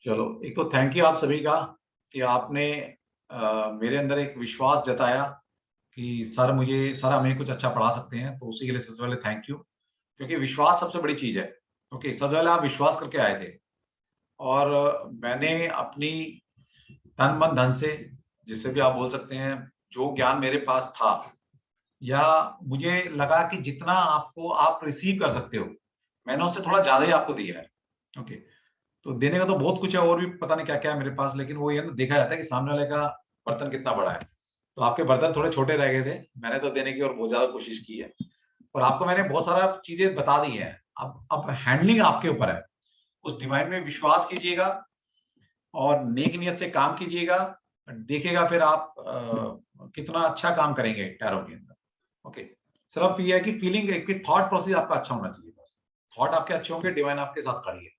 चलो, एक तो थैंक यू आप सभी का कि आपने मेरे अंदर एक विश्वास जताया कि सर हमें कुछ अच्छा पढ़ा सकते हैं, तो उसी के लिए सबसे पहले थैंक यू। क्योंकि विश्वास सबसे बड़ी चीज़ है। ओके, सबसे पहले आप विश्वास करके आए थे और मैंने अपनी तन, मन, धन से, जिससे भी आप बोल सकते हैं, जो ज्ञान मेरे पास था या मुझे लगा कि जितना आपको आप रिसीव कर सकते हो, मैंने उससे थोड़ा ज़्यादा ही आपको दिया है। ओके, तो देने का तो बहुत कुछ है और भी पता नहीं क्या-क्या है मेरे पास, लेकिन वो ये ना देखा जाता है कि सामने वाले का बर्तन कितना बड़ा है। तो आपके बर्तन थोड़े छोटे रह गए थे, मैंने तो देने की और बहुत ज़्यादा कोशिश की है और आपको मैंने बहुत सारा चीज़ें बता दी हैं। अब हैंडलिंग आपके ऊपर है। उस डिवाइन में विश्वास कीजिएगा और नेक नियत से काम कीजिएगा, देखिएगा फिर आप कितना अच्छा काम करेंगे टैरो के अंदर। ओके, सिर्फ ये है कि फीलिंग एक थॉट प्रोसेस आपका अच्छा होना चाहिए बस। थॉट आपके अच्छे होंगे, डिवाइन आपके साथ खड़ी है।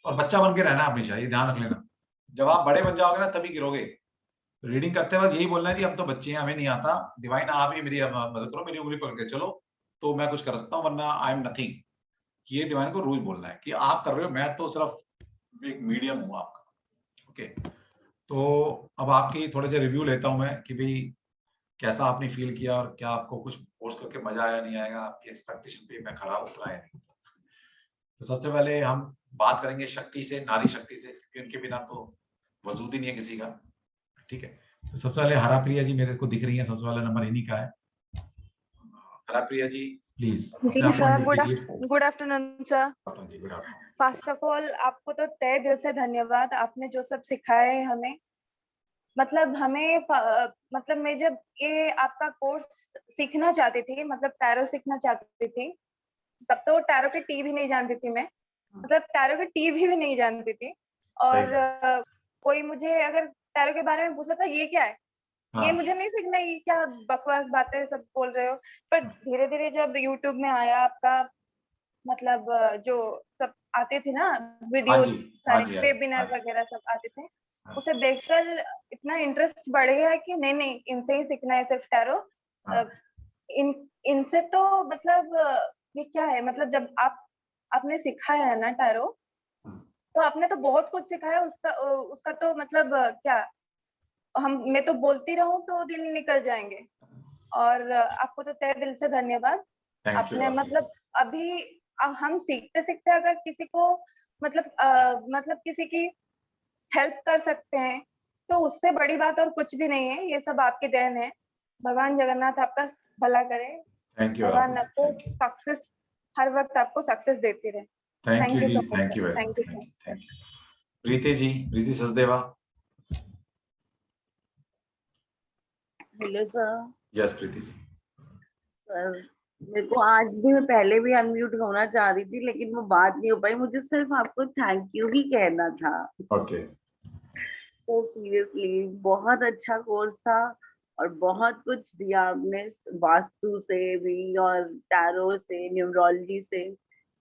और बच्चा बन के रहना है हमेशा, ये ध्यान रख लेना। जब आप बड़े बन जाओगे ना तभी गिरोगे। रीडिंग करते वक़्त यही बोलना है कि हम तो बच्चे हैं, हमें नहीं आता। डिवाइन आप ही मेरी मदद करो, मेरी उँगली पकड़ के चलो, तो मैं कुछ कर सकता हूँ, वरना आई एम नथिंग। ये डिवाइन को रोज़ बोलना है कि आप कर रहे हो, मैं तो सिर्फ एक मीडियम हूँ आपका। ओके, तो अब आपकी थोड़े से रिव्यू लेता हूँ मैं कि भई कैसा आपने फ़ील किया और क्या आपको कुछ कोर्स करके मज़ा आया, नहीं आएगा? आपकी एक्सपेक्टेशन पे मैं खरा उतरा या नहीं? तो सबसे पहले हम बात करेंगे शक्ति से, नारी शक्ति से, क्योंकि उनके बिना तो वजूद ही नहीं है किसी का। ठीक है? तो सबसे पहले हराप्रिया जी मेरे को दिख रही हैं, सबसे पहला नंबर इन्हीं का है। हराप्रिया जी प्लीज़ जी अपने आप को सर, अनम्यूट कीजिए। Good afternoon sir. जी, good afternoon. First of all आपको तो तहे दिल से धन्यवाद, आपने जो सब सिखाया है हमें। मतलब मतलब मैं जब ये आपका कोर्स सीखना चाहती थी, मतलब टैरो सीखना चाहती थी, तब तो टैरो की टी भी नहीं जानती थी मैं। मतलब टैरो की टी भी नहीं जानती थी। सही और बात। कोई मुझे अगर टैरो के बारे में पूछा था ये क्या है? ये हाँ, मुझे नहीं सीखना, ये क्या बकवास बातें सब बोल रहे हो। पर धीरे-धीरे जब यूट्यूब में आया आपका, मतलब जो सब आते थे ना हाँ जी, वीडियोस, हाँ सारे जी, हाँ जी, हाँ वेबिनार जी, वगैरह सब आते थे। हाँ, उसे देखकर इतना इंटरेस्ट बढ़ गया है कि नहीं इनसे ही सीखना है सिर्फ टैरो। हाँ, अ, इन इनसे तो मतलब ये क्या है, मतलब जब आपने सिखाया है ना टैरो, हुँ, तो आपने तो बहुत कुछ सिखाया। उसका तो मतलब क्या, हम मैं तो बोलती रहूं तो दिन निकल जाएंगे। और आपको तो तहे दिल से धन्यवाद। थैंक यू आपने हराप्रिया। मतलब अभी हम सीखते-सीखते अगर किसी को मतलब मतलब किसी की हेल्प कर सकते हैं, तो उससे बड़ी बात और कुछ भी नहीं है। ये सब आपकी देन है। भगवान जगन्नाथ आपका भला करे। थैंक यू भगवान हराप्रिया, आपको थैंक यू। सक्सेस, हर वक़्त आपको सक्सेस देती रहे। Thank you thank you ji, so much thank sir. You very thank much, you thank so you, much. Thank you. Preeti ji, Preeti Sachdeva. Hello sir. Yes Preeti ji. Sir, मेरे को आज भी, मैं पहले भी अनम्यूट होना चाह रही थी लेकिन वो बात नहीं हो पाई। मुझे सिर्फ आपको थैंक यू ही कहना था। ओके, सो सीरियसली बहुत अच्छा कोर्स था और बहुत कुछ दिया आपने, वास्तु से भी और टैरो से, न्यूमरोलॉजी से,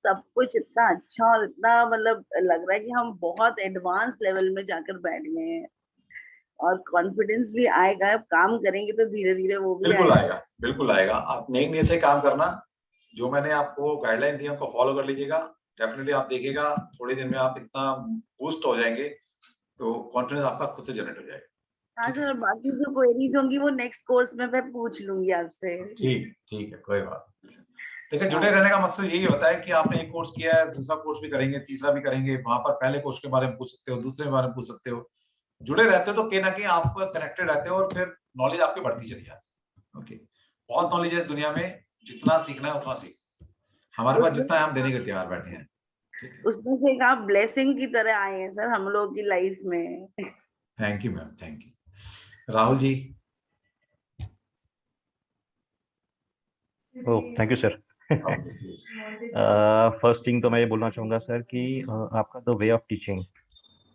सब कुछ इतना अच्छा और इतना मतलब लग रहा है कि हम बहुत एडवांस लेवल में जाकर बैठ गए हैं और कॉन्फिडेंस भी आएगा। अब काम करेंगे तो धीरे धीरे वो भी बिल्कुल आएगा। आएगा, बिल्कुल आएगा। आप नेक नीयत से काम करना, जो मैंने आपको गाइडलाइन दी है उनको फॉलो कर लीजिएगा। डेफिनिटली आप देखिएगा थोड़े दिन में आप इतना बूस्ट हो जाएँगे, तो कॉन्फिडेंस आपका खुद से जनरेट हो जाएगा। हाँ ठीक है? सर, बाकी जो क्वेरीज होंगी वो नेक्स्ट कोर्स में मैं पूछ लूंगी आपसे। ठीक, ठीक है, कोई बात नहीं। देखिए, जुड़े हाँ रहने का मकसद यही होता है कि आपने एक कोर्स किया है, दूसरा कोर्स भी करेंगे, तीसरा भी करेंगे। वहाँ पर पहले कोर्स के बारे में पूछ सकते हो, दूसरे के बारे में पूछ सकते हो। जुड़े रहते हो तो कहीं न कहीं आप कनेक्टेड रहते हो और फिर नॉलेज आपकी बढ़ती चली जाती है। ओके, बहुत नॉलेज है इस दुनिया में, जितना सीखना है उतना सीखो। हमारे पास उसमें जितना है हम देने के लिए तैयार बैठे हैं। ठीक है? उसमें से एक आप ब्लेसिंग की तरह आए हैं सर हम लोग की लाइफ में। Thank you ma'am, thank you. Rahul ji. Oh thank you sir. Rahul ji please. First thing तो मैं ये बोलना चाहूँगा सर कि आपका द वे ऑफ टीचिंग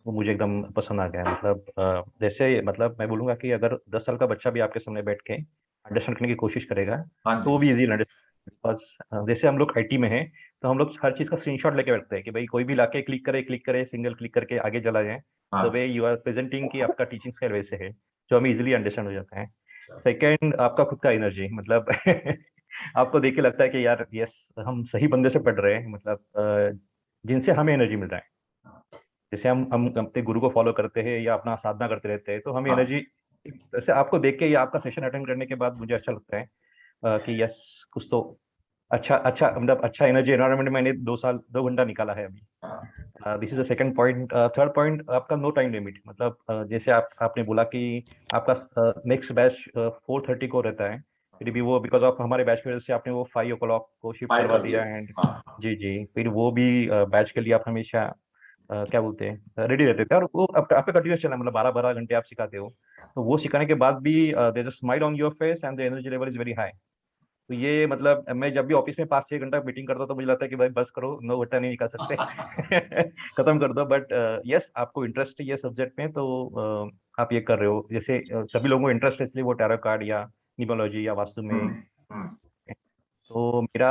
वो मुझे एकदम पसंद आ गया। मतलब जैसे मतलब मैं बोलूँगा कि अगर 10 साल का बच्चा भी आपके सामने बैठ के अंडरस्टैंड करने की कोशिश करेगा हाँ तो जी। वो भी इजीली अंडरस्टैंड। बिकॉज़ जैसे हम लोग आईटी में हैं तो हम लोग हर चीज़ का स्क्रीनशॉट लेके बैठते हैं कि भाई कोई भी लाके क्लिक करे, सिंगल क्लिक करके आगे चला जाए। द हाँ, वे यू आर प्रेजेंटिंग कि आपका टीचिंग स्टाइल वैसे है, जो हमें इजीली अंडरस्टैंड हो जाता है। अच्छा। सेकंड आपका खुद का एनर्जी, मतलब आपको देख के लगता है कि यार यस हम सही बंदे से पढ़ रहे हैं, मतलब जिनसे हमें एनर्जी मिल रहा है। जैसे हम अपने गुरु को फॉलो करते हैं या अपना साधना करते रहते हैं, तो हमें हाँ। एनर्जी, जैसे आपको देख के या आपका सेशन अटेंड करने के बाद मुझे अच्छा लगता है कि यस, कुछ तो अच्छा अच्छा मतलब अच्छा एनर्जी एनवायरनमेंट मैंने 2 घंटा निकाला है अभी। हाँ। This is the second point. Third point, आपका नो टाइम लिमिट, मतलब जैसे आपने बोला कि आपका नेक्स्ट बैच 4:30 को रहता है, फिर भी वो बिकॉज ऑफ हमारे बैच की वजह से आपने वो 5 o'clock को शिफ्ट फाइल करवा कर दिया। दिया। एंड हाँ। जी जी, फिर वो भी बैच के लिए आप हमेशा क्या बोलते हैं, रेडी रहते थे, और वो आपका कंटिन्यूस चला, मतलब 12-12 घंटे आप सिखाते हो, तो वो सिखाने के बाद भी there is a smile on your face and the energy level is very high. तो ये मतलब मैं जब भी ऑफिस में 5-6 घंटा मीटिंग करता हूँ तो मुझे लगता है कि भाई बस करो, 9 घंटा नहीं निकाल सकते खत्म कर दो। बट यस, आपको इंटरेस्ट है ये सब्जेक्ट में, तो आप ये कर रहे हो। जैसे सभी लोगों को इंटरेस्ट है, इसलिए वो टैरो कार्ड या न्यूमरोलॉजी या वास्तु में। हम्म। तो मेरा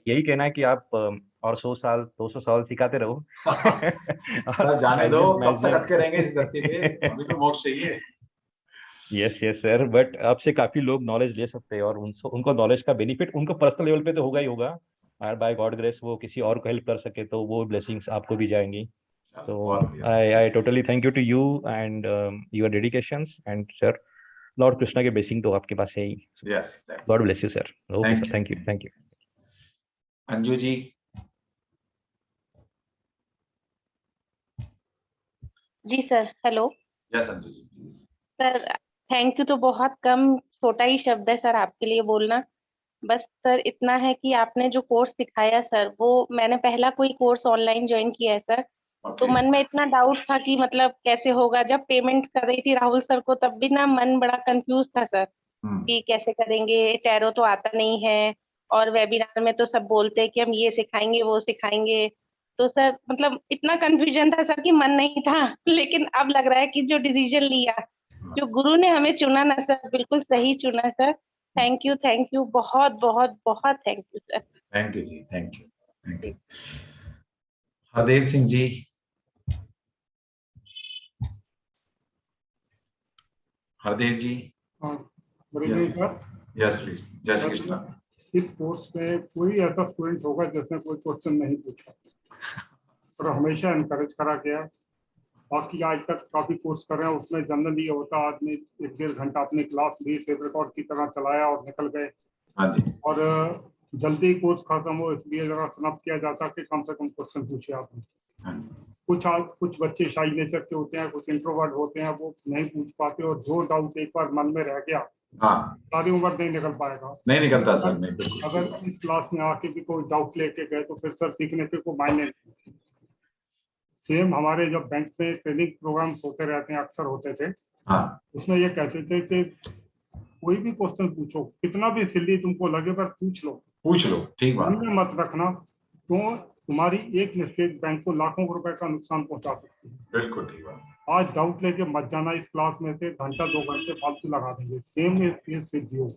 यही कहना है कि आप और 100 साल 200 साल सिखाते रहो सर जाने दो, कब तक अटके रहेंगे इस धरती पे, मैक्सिमम अभी तो मोक्ष चाहिए। यस यस सर, बट आपसे काफी लोग नॉलेज ले सकते हैं, और उनको नॉलेज का बेनिफिट उनको पर्सनल लेवल पे तो होगा ही होगा, और बाय गॉड ग्रेस वो किसी और को हेल्प कर सके तो वो ब्लेसिंग्स आपको भी जाएंगी। चलो, तो बहुत बढ़िया। I totally thank you to you and your dedications, and sir lord Krishna के ब्लेसिंग तो आपके पास है ही। Yes, God bless you sir. Okay thank sir, you. Thank you thank you. Anju ji. जी sir, hello yes Anju ji please. Sir. Thank you तो बहुत कम, छोटा ही शब्द है सर आपके लिए बोलना। बस सर इतना है कि आपने जो कोर्स सिखाया सर, वो मैंने पहला कोई कोर्स ऑनलाइन ज्वाइन किया है सर। तो ओके। मन में इतना डाउट था कि मतलब कैसे होगा। जब पेमेंट कर रही थी राहुल सर को तब भी ना मन बड़ा कंफ्यूज था सर कि कैसे करेंगे, टैरो तो आता नहीं है, और वेबिनार में तो सब बोलते हैं कि हम ये सिखाएंगे वो सिखाएंगे। तो सर मतलब इतना कंफ्यूजन था सर कि मन नहीं था लेकिन अब लग रहा है कि जो डिसीजन लिया, जो गुरु ने हमें चुना ना सर, बिल्कुल सही चुना सर। थैंक यू बहुत बहुत बहुत thank you sir. Thank you ji, thank you, thank you. Hardev Singh ji. Hardev ji. हाँ, good evening sir. Yes please. जय श्री कृष्ण। इस कोर्स में कोई ऐसा स्टूडेंट होगा जिसने कोई क्वेश्चन नहीं पूछा और हमेशा इनकरेज करा गया। बाकी आज तक काफी कोर्स कर रहे हैं, उसमें जनरली ये होता है आदमी 1-1.5 घंटा अपनी क्लास ली, टेप रिकॉर्ड की तरह चलाया और निकल गए, हाँ जी। और जल्दी कोर्स खत्म हो इसलिए जरा स्नप किया जाता कि कम से कम क्वेश्चन पूछे आपने। हाँ जी। कुछ बच्चे शाई नेचर के होते हैं, कुछ इंट्रोवर्ट होते हैं, वो नहीं पूछ पाते, और जो डाउट एक बार मन में रह गया हाँ, सारी उम्र नहीं निकल पाएगा। नहीं निकलता सर, नहीं बिल्कुल। अगर इस क्लास में आके भी कोई डाउट लेके गए तो फिर सर सीखने के कोई मायने नहीं। सेम हमारे जब बैंक में ट्रेनिंग प्रोग्राम्स होते रहते हैं, अक्सर होते थे, हाँ। उसमें ये कहते थे कि कोई भी क्वेश्चन पूछो, कितना भी सिली तुमको लगे पर पूछ लो, पूछ लो, ठीक मन बात। में मत रखना, तो तुम्हारी एक मिस्टेक बैंक को लाखों रुपए का नुकसान पहुंचा सकती है। बिल्कुल ठीक बात। आज डाउट लेके मत जाना, इस क्लास में से घंटा 2 घंटे फालतू लगा देंगे। Same is case with you,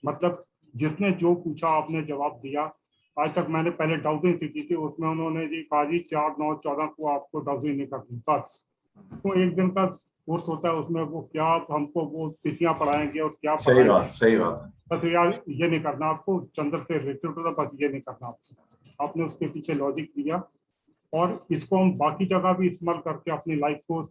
मतलब जिसने जो पूछा आपने जवाब दिया। आज तक मैंने पहले डाउजिंग सीखी थी, उसमें उन्होंने जी कहा जी 4, 9, 14 को आपको डाउजिंग नहीं करनी बस। तो एक दिन का कोर्स होता है, उसमें वो क्या हमको वो तिथियां पढ़ाएंगे और क्या सही पढ़ाएंगे, बात, सही बात। बस यार ये नहीं करना आपको, चंद्र से रिलेटेड होता, बस ये नहीं करना आपको। आपने उसके पीछे लॉजिक दिया, और इसको हम बाकी जगह भी इस्तेमाल करके अपनी लाइफ को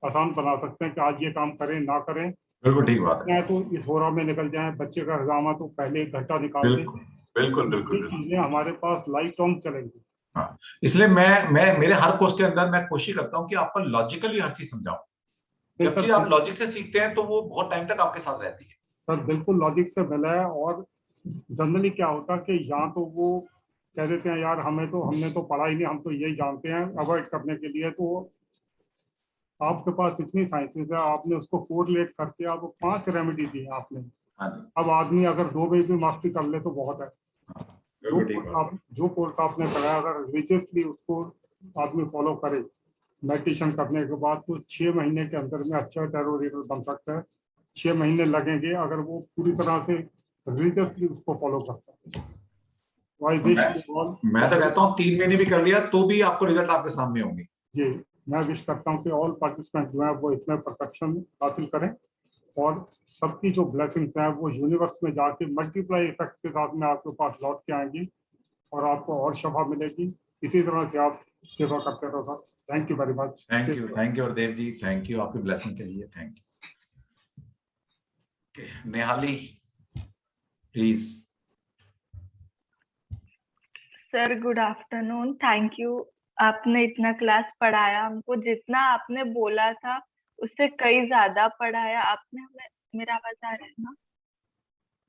आसान बना सकते हैं कि आज ये काम करें ना करें, बिल्कुल ठीक बात है। तो इस होरा में निकल जाए। बच्चे का एग्जाम है तो पहले 1 घंटा निकाल दें। बिल्कुल बिल्कुल बिल्कुल ये बिल्कुल। चीजें हमारे पास लाइफ लॉन्ग चलेंगी। हाँ, इसलिए मैं मेरे हर कोर्स के अंदर मैं कोशिश करता हूँ कि आपको लॉजिकली हर चीज समझाऊं। जब चीज आप लॉजिक से सीखते हैं तो वो बहुत टाइम तक आपके साथ रहती है। सर बिल्कुल लॉजिक से मिला है, और जनरली क्या होता है कि यहाँ तो वो कह देते हैं यार हमने तो पढ़ा ही नहीं, हम तो यही जानते हैं, अवॉइड करने के लिए। तो आपके पास इतनी साइंसेस है, आपने उसको कोरिलेट करके आप 5 रेमेडी दी आपने। हाँ जी। अब आदमी अगर 2 में भी मास्टरी कर ले तो बहुत है। बिल्कुल ठीक बात। जो कोर्स आपने कराया अगर रिलीजियसली उसको आदमी फॉलो करे मेडिटेशन करने के बाद, तो 6 महीने के अंदर में अच्छा टैरो रीडर बन सकता है। 6 महीने लगेंगे अगर वो पूरी तरह से रिलीजियसली उसको फॉलो करता है। I wish you all. मैं तो कहता हूँ 3 महीने भी कर लिया तो भी आपको रिजल्ट आपके सामने होंगे। जी, मैं विश करता हूँ कि ऑल पार्टिसिपेंट जो है वो इसमें परफेक्शन हासिल करें, और सबकी जो ब्लेसिंग्स हैं वो यूनिवर्स में जाके मल्टीप्लाई इफेक्ट के साथ में आपके पास लौट के आएंगी, और आपको और शफा मिलेगी। इसी तरह से आप सेवा करते रहो sir. Thank you very much. Thank you Hardev ji, thank you आपकी ब्लेसिंग के लिए, thank you. Nehali please. Sir good afternoon, thank you. आपने इतना क्लास पढ़ाया हमको, जितना आपने बोला था उससे कई ज्यादा पढ़ाया आपने हमें। मेरा आवाज आ रहा है ना?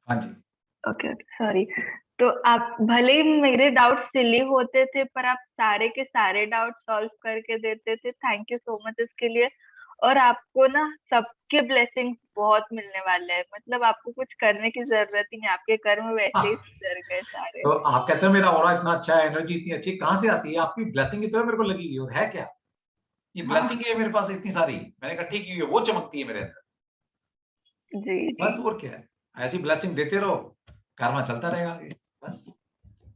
हाँ जी। Okay okay, sorry. तो आप भले ही मेरे डाउट सिली होते थे, पर आप सारे के सारे डाउट सॉल्व करके देते थे। थैंक यू सो मच इसके लिए। और आपको ना सबके ब्लेसिंग्स बहुत मिलने वाले हैं, मतलब आपको कुछ करने की जरूरत ही नहीं, आपके कर्म वैसे ही सुधर गए सारे। तो आप कहते हैं मेरा ऑरा इतना अच्छा है, एनर्जी इतनी अच्छी, कहाँ से आती है? आपकी ब्लेसिंग ही तो है मेरे को लगी हुई, और है क्या ये ब्लेसिंग है मेरे पास इतनी सारी? मैंने कहा ठीक है, वो चमकती है मेरे अंदर। जी बस और क्या है, ऐसी ब्लेसिंग देते रहो, कर्मा चलता रहेगा आगे, बस।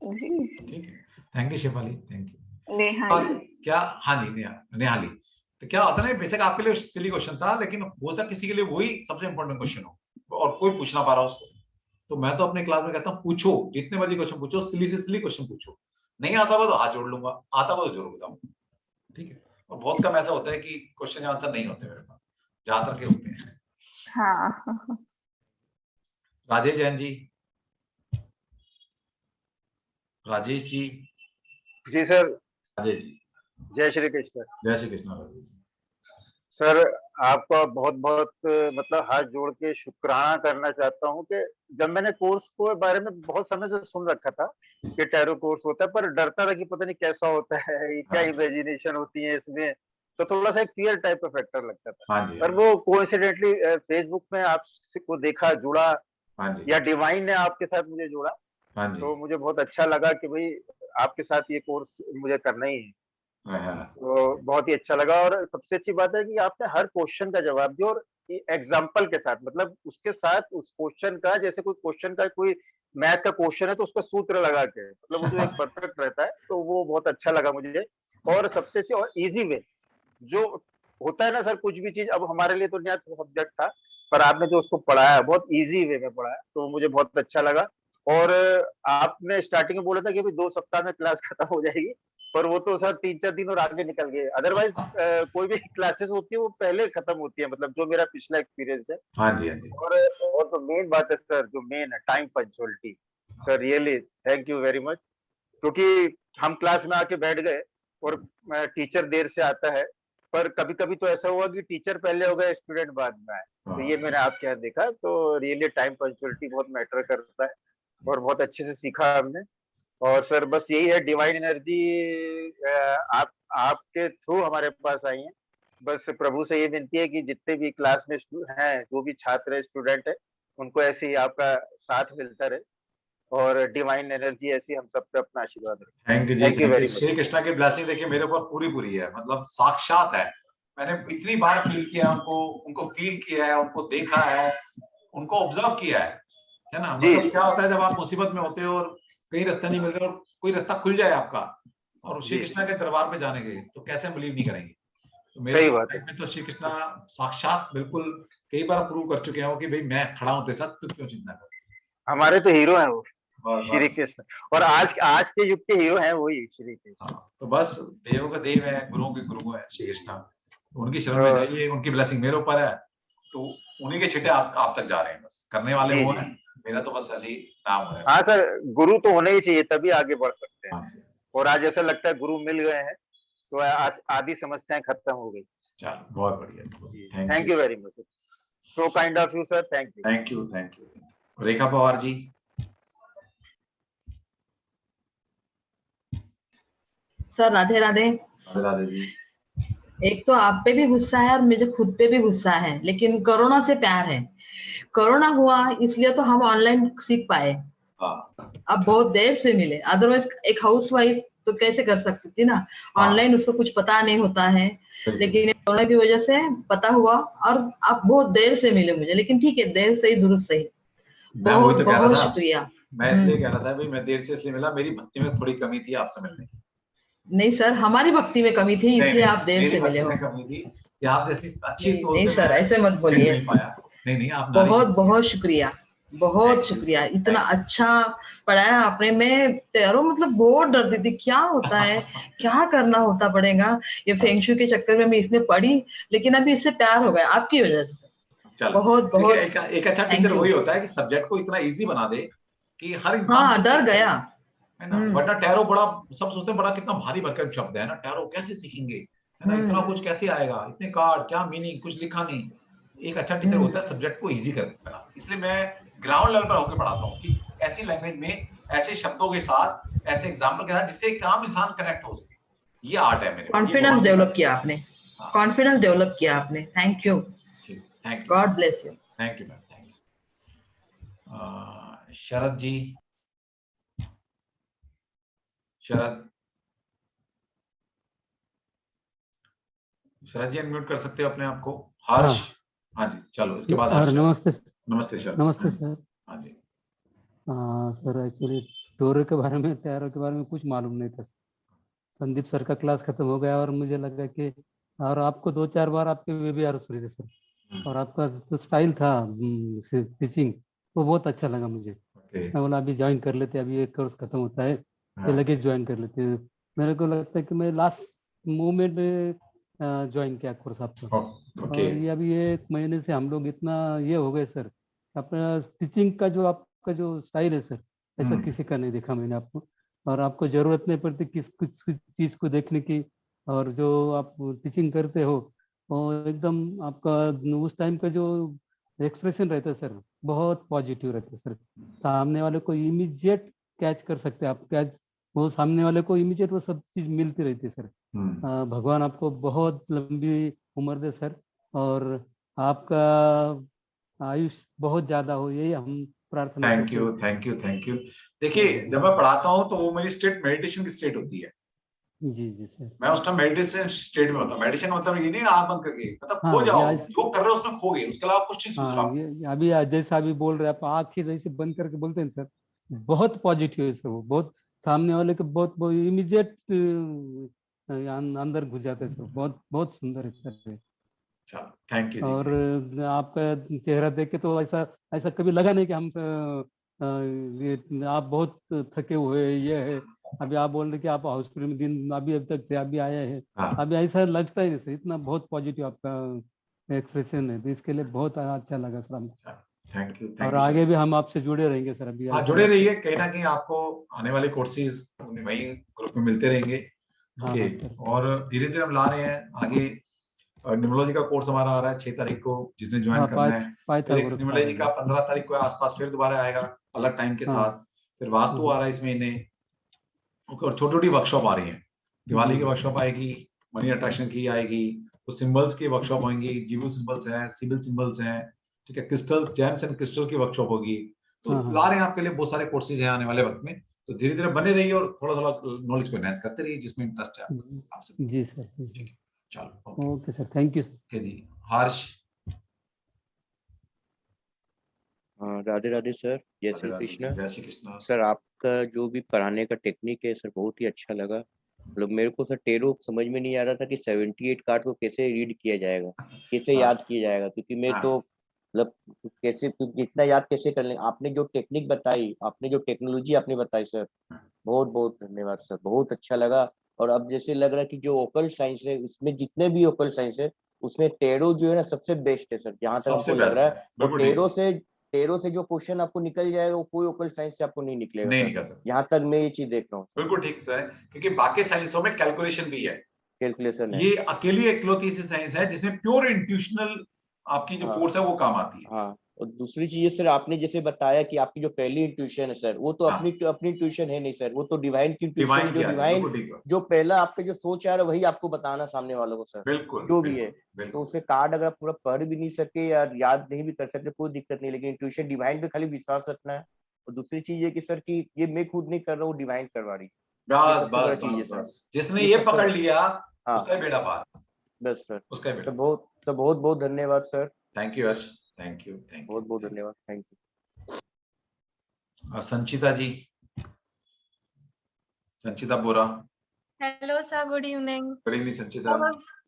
जी। ठीक है, thank you Shefali, thank you. Neha और क्या, हाँ जी नेहाली, तो क्या होता है ना, बेशक आपके लिए सिली क्वेश्चन था, लेकिन हो सकता किसी के लिए वही सबसे इंपॉर्टेंट क्वेश्चन हो और कोई पूछ ना पा रहा उसको। तो मैं तो अपने क्लास में कहता हूँ पूछो, जितने मर्जी क्वेश्चन पूछो, सिली से सिली क्वेश्चन पूछो। नहीं आता हुआ तो हाथ जोड़ लूंगा, आता हुआ तो जरूर बताऊंगा। ठीक है, और बहुत कम ऐसा होता है कि क्वेश्चन का आंसर नहीं होते मेरे पास, जहां तक के होते हैं। हाँ। राजेश जैन जी, राजेश जी। जी सर। राजेश जी, जय श्री कृष्ण। जय श्री कृष्ण। राजेश जी सर आपका बहुत बहुत मतलब हाथ जोड़ के शुक्राना करना चाहता हूँ कि जब मैंने कोर्स को बारे में बहुत समय से सुन रखा था कि टैरो कोर्स होता है, पर डरता था कि पता नहीं कैसा होता है, ये क्या इमेजिनेशन होती है इसमें, तो थोड़ा सा एक फियर टाइप का फैक्टर लगता था। हाँ जी, पर वो कोइंसिडेंटली फेसबुक में आपको देखा, जुड़ा, हाँ जी, या डिवाइन ने आपके साथ मुझे जोड़ा, हाँ जी, तो मुझे बहुत अच्छा लगा कि भाई आपके साथ ये कोर्स मुझे करना ही है। हाँ, तो बहुत ही अच्छा लगा। और सबसे अच्छी बात है कि आपने हर क्वेश्चन का जवाब दिया, और एग्जाम्पल के साथ, मतलब उसके साथ उस क्वेश्चन का, जैसे कोई क्वेश्चन का, कोई मैथ का क्वेश्चन है तो उसका सूत्र लगा के, मतलब वो जो एक परफेक्ट रहता है, तो वो बहुत अच्छा लगा मुझे। और सबसे अच्छी और इजी वे जो होता है ना सर, कुछ भी चीज अब हमारे लिए तो नया सब्जेक्ट था, पर आपने जो उसको पढ़ाया बहुत इजी वे में पढ़ाया, तो मुझे बहुत अच्छा लगा। और आपने स्टार्टिंग में बोला था कि भाई 2 सप्ताह में क्लास खत्म हो जाएगी, पर वो तो सर 3-4 दिन और आगे निकल गए। अदरवाइज कोई भी क्लासेस होती है वो पहले खत्म होती है, मतलब जो मेरा पिछला एक्सपीरियंस है। हाँ जी, हाँ जी। और तो मेन बात है सर, जो मेन है time punctuality. Sir really thank you very much, क्योंकि हम क्लास में आके बैठ गए और टीचर देर से आता है, पर कभी कभी तो ऐसा हुआ कि टीचर पहले हो गए, स्टूडेंट बाद में आए, तो ये मैंने आपके यहाँ देखा। तो रियली टाइम पंक्चुअलिटी बहुत मैटर करता है, और बहुत अच्छे से सीखा हमने। और सर बस यही है, डिवाइन एनर्जी आप आपके थ्रू हमारे पास आई है। बस प्रभु से ये विनती है कि जितने भी क्लास में हैं, जो भी छात्र है, स्टूडेंट है, उनको ऐसे ही आपका साथ मिलता रहे, और डिवाइन एनर्जी ऐसी हम सब पे अपना आशीर्वाद रहे। Thank you ji, thank you very Shri much. Krishna की ब्लेसिंग देखिए मेरे ऊपर पूरी पूरी है, मतलब साक्षात है। मैंने इतनी बार फील किया उनको फील किया है, उनको देखा है, उनको ऑब्जर्व किया है ना। जी मतलब क्या होता है जब आप मुसीबत में होते हो और कहीं रास्ता नहीं मिल रहा और कोई रास्ता खुल जाए आपका, और श्री जी, कृष्णा के दरबार पे जाने के, तो कैसे बिलीव नहीं करेंगे। तो मेरे सही बात है। लाइफ में तो श्री कृष्णा साक्षात बिल्कुल कई बार प्रूव कर चुके हैं कि भाई मैं खड़ा हूं तेरे साथ, तू क्यों चिंता कर। हमारे तो हीरो हैं वो, श्री बस कृष्ण। और आज के युग के हीरो हैं वही श्री कृष्ण। हाँ, तो बस देवों का देव है, गुरुओं के गुरु है श्री कृष्णा, उनकी शरण में तो जाइए, उनकी ब्लेसिंग मेरे ऊपर है, तो उन्हीं के छिटे आप तक जा रहे हैं, बस करने वाले जी वो जी, हैं, मेरा तो बस ऐसे ही नाम है। हाँ सर, गुरु तो होने ही चाहिए, तभी आगे बढ़ सकते हैं। हाँ जी, और आज ऐसा लगता है गुरु मिल गए हैं, तो आज आधी समस्याएं खत्म हो गई। चलो बहुत बढ़िया, thank thank you, you very much, so kind of you sir, thank you. Thank you, thank you. Rekha Pawar ji. Sir Radhe Radhe. Radhe Radhe ji. एक तो आप पे भी गुस्सा है और मुझे खुद पे भी गुस्सा है, लेकिन कोरोना से प्यार है। कोरोना हुआ इसलिए तो हम ऑनलाइन सीख पाए, हाँ अब बहुत देर से मिले, अदरवाइज एक हाउसवाइफ तो कैसे कर सकती थी ना ऑनलाइन, उसको कुछ पता नहीं होता है, लेकिन कोरोना की वजह से पता हुआ और आप बहुत देर से मिले मुझे, लेकिन ठीक है, देर सही दुरुस्त सही। मैं वही बहुत तो कह रहा बहुत था, शुक्रिया। मैं इसलिए कह रहा था भाई मैं देर से इसलिए मिला, मेरी भक्ति में थोड़ी कमी थी आपसे मिलने की। नहीं सर, हमारी भक्ति में कमी थी, इसलिए आप देर मेरी से मिले भक्ति हो। में कमी थी कि आप जैसी अच्छी नहीं, सोच नहीं से सर मैं ऐसे मत मिल बोलिए, नहीं पाया। नहीं आप नारी बहुत शक्ति हैं। बहुत शुक्रिया। बहुत शुक्रिया, इतना अच्छा पढ़ाया आपने। मैं टैरो मतलब बहुत डरती थी, क्या होता है, क्या करना होता पड़ेगा, ये फेंगशू के चक्कर में मैं इसमें पड़ी, लेकिन अभी इससे प्यार हो गया आपकी वजह से। चलो, बहुत देखिए बहुत एक अच्छा thank टीचर you। वही होता है कि सब्जेक्ट को इतना इजी बना दे कि हर इंसान हाँ, को डर सीख गया। सके, है ना। वरना टैरो बड़ा, सब सोचते हैं बड़ा कितना भारी भरकम शब्द है ना, टैरो कैसे सीखेंगे, है ना, इतना कुछ कैसे आएगा, इतने कार्ड, क्या मीनिंग, कुछ लिखा नहीं। एक अच्छा टीचर होता है सब्जेक्ट को इजी कर देना। इसलिए मैं ग्राउंड लेवल पर होकर पढ़ाता हूँ कि ऐसी लैंग्वेज में, ऐसे शब्दों के साथ, ऐसे एग्जाम्पल के साथ, जिससे एक आम इंसान कनेक्ट हो सके। ये आर्ट है मेरे में, ये कॉन्फिडेंस बहुत डेवलप किया आपने, हाँ, कॉन्फिडेंस डेवलप किया आपने। Thank you, thank you, God bless you. Thank you ma'am, thank you. Sharad ji, Sharad ji unmute कर सकते हो अपने आप को। हर्ष, हाँ जी, चलो इसके बाद हर्ष। नमस्ते। नमस्ते शरद। नमस्ते सर। हाँ जी। सर एक्चुअली टैरो के बारे में कुछ मालूम नहीं था। संदीप सर का क्लास खत्म हो गया और मुझे लगा कि, और आपको 2-4 बार आपके वेबिनार सुने थे सर, और आपका जो स्टाइल था टीचिंग, वो बहुत अच्छा लगा मुझे। मैं बोला अभी ज्वाइन कर लेते, अभी एक कोर्स खत्म होता है, ये लगे ज्वाइन कर लेते हैं। मेरे को लगता है कि मैं लास्ट मोमेंट में ज्वाइन किया कोर्स आपका। और ये अभी 1 महीने से हम लोग इतना ये हो गए सर, अपना टीचिंग का जो आपका जो स्टाइल है सर, ऐसा किसी का नहीं देखा मैंने आपको। और आपको जरूरत नहीं पड़ती कुछ चीज को देखने की, और जो आप टीचिंग करते हो और एकदम आपका उस टाइम का जो एक्सप्रेशन रहता है सर, बहुत पॉजिटिव रहता है सर। सामने वाले को इमीडिएट कैच कर सकते हैं आप, कैच, वो सामने वाले को इमीडिएट वो सब चीज मिलती रहती है सर। भगवान आपको बहुत लंबी उम्र दे सर, और आपका आयुष बहुत ज्यादा हो, यही हम प्रार्थना करते हैं। Thank you, thank you. देखिए, जब मैं पढ़ाता हूँ तो वो मेरी स्टेट मेडिटेशन की स्टेट होती है। जी जी सर। मैं उस टाइम मेडिटेशन स्टेट में होता हूँ। मेडिटेशन मतलब ये नहीं आंख बंद करके, मतलब खो हाँ, जाओ, जो कर रहे हो उसमें खो गए, उसके अलावा कुछ नहीं सोच रहा। ये अभी जैसा अभी बोल रहे हैं आप, आंखें जैसे बंद करके बोलते हैं सर, बहुत पॉजिटिव है सर, वो बहुत सामने वाले के बहुत इमीडिएट अंदर घुस जाते हैं सर, बहुत बहुत सुंदर है सर। Thank you. और आपका चेहरा देख के तो ऐसा ऐसा कभी लगा नहीं कि हम आप बहुत थके हुए ये है। अभी आप बोल रहे कि आप हॉस्पिटल में दिन अभी तक थे, अभी आए हैं, अभी ऐसा लगता ही नहीं सर, इतना बहुत पॉजिटिव आपका एक्सप्रेशन है, तो इसके लिए बहुत अच्छा लगा सर हमको। Thank you. और आगे भी हम आपसे जुड़े रहेंगे सर। अभी हाँ, जुड़े रहिए, कहीं ना कहीं आपको आने वाले कोर्सेज वही ग्रुप में मिलते रहेंगे। ओके, और धीरे धीरे हम ला रहे हैं आगे। न्यूमरोलॉजी का कोर्स हमारा आ रहा है 6 तारीख को, जिसने ज्वाइन करना है। फिर न्यूमरोलॉजी का 15 तारीख को आसपास फिर दोबारा आएगा अलग टाइम के साथ। फिर वास्तु आ रहा है इस महीने। और छोटी छोटी वर्कशॉप आ रही है। दिवाली की वर्कशॉप आएगी, मनी अट्रैक्शन की आएगी, तो सिंबल्स की वर्कशॉप होंगी, जीवो सिंबल्स हैं, सिविल सिंबल्स हैं, ठीक है, क्रिस्टल जेम्स एंड क्रिस्टल की वर्कशॉप होगी। तो ला रहे हैं आपके लिए बहुत सारे कोर्सेज हैं आने वाले वक्त में। तो धीरे धीरे बने रहिए और थोड़ा थोड़ा नॉलेज को एनहांस करते रहिए जिसमें इंटरेस्ट है आपसे। जी सर, ठीक है, चलो okay sir, thank you sir ji. Harsh. Radhe Radhe sir, जय श्री कृष्ण। जय श्री कृष्ण सर, आपका जो भी पढ़ाने का टेक्निक है सर, बहुत ही अच्छा लगा। मतलब मेरे को सर टेरो समझ में नहीं आ रहा था कि 78 कार्ड को कैसे रीड किया जाएगा, कैसे याद किया जाएगा, क्योंकि मैं तो मतलब कैसे इतना याद कैसे कर लेंगे। आपने जो टेक्निक बताई, आपने जो टेक्नोलॉजी आपने बताई सर, बहुत बहुत धन्यवाद सर, बहुत अच्छा लगा। और अब जैसे लग रहा है कि जो ओकल्ट साइंस है, उसमें जितने भी ओकल्ट साइंस है, उसमें टेरो जो है ना सबसे बेस्ट है सर, जहां तक हमको लग रहा है। और टेरो से जो क्वेश्चन आपको निकल जाएगा, वो कोई ओकल्ट साइंस से आपको नहीं निकलेगा सर, जहां तक मैं ये चीज देख रहा हूँ। बिल्कुल ठीक सर, क्योंकि बाकी साइंसों में कैलकुलेशन भी है, कैलकुलेशन है। ये अकेली इकलौती ऐसी साइंस है जिसमें प्योर इंट्यूशनल आपकी जो फोर्स है वो काम आती है। हाँ, और दूसरी चीज सर, आपने जैसे बताया कि आपकी जो पहली इंट्यूशन है सर, वो तो अपनी इंट्यूशन है नहीं सर, वो तो डिवाइन की इंट्यूशन, जो डिवाइन जो पहला आपका जो सोच आ रहा है वही आपको बताना सामने वालों को सर, बिल्कुल जो भी है। तो उससे कार्ड अगर पूरा पढ़ भी नहीं सके या याद नहीं भी कर सकते, कोई दिक्कत नहीं, लेकिन इंट्यूशन डिवाइन पे खाली विश्वास रखना है। और दूसरी चीज है कि सर कि ये मैं खुद नहीं कर रहा हूँ, डिवाइन करवा रही, ये सबसे बड़ा चीज है सर। जिसने ये पकड़ लिया उसका बेड़ा पार। बस सर, उसका बेड़ा। तो बहुत बहुत धन्यवाद sir. Thank you Harsh, thank you, बहुत बहुत धन्यवाद, thank you. Sanchita ji, Sanchita Bora. Hello sir, good evening. Good evening Sanchita.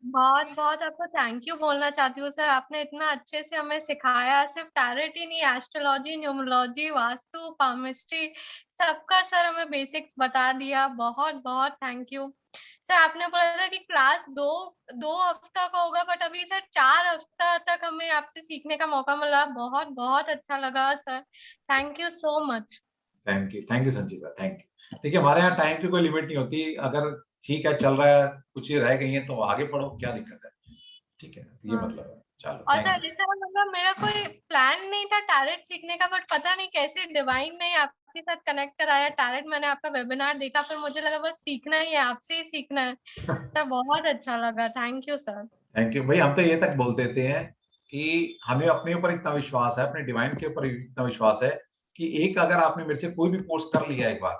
बहुत बहुत आपको थैंक यू बोलना चाहती हूँ सर, आपने इतना अच्छे से हमें सिखाया, सिर्फ टैरोट ही नहीं, एस्ट्रोलॉजी, न्यूमरोलॉजी, वास्तु, पामिस्ट्री, सबका सर हमें बेसिक्स बता दिया। बहुत बहुत थैंक यू सर। आपने बोला था कि क्लास दो हफ्ता का होगा, बट अभी सर 4 हफ्ता तक हमें आपसे सीखने का मौका मिला। बहुत बहुत अच्छा लगा sir, thank you so much. Thank you Sanchita, thank you. देखिए हमारे यहाँ टाइम की कोई लिमिट नहीं होती, अगर ठीक है चल रहा है, कुछ रह गई है तो आगे पढ़ो, क्या दिक्कत है, ठीक है, ये मतलब है। चलो और सर जैसे मतलब मेरा कोई प्लान नहीं था टैलेंट सीखने का, बट पता नहीं कैसे डिवाइन ने आपके साथ कनेक्ट कराया टैलेंट। मैंने आपका वेबिनार देखा, फिर मुझे लगा बस सीखना ही है, आपसे ही सीखना है सर। बहुत अच्छा लगा, thank you sir. Thank you भाई। हम तो ये तक बोल देते हैं कि हमें अपने ऊपर इतना विश्वास है, अपने डिवाइन के ऊपर इतना विश्वास है कि एक अगर आपने मेरे से कोई भी कोर्स कर लिया एक बार,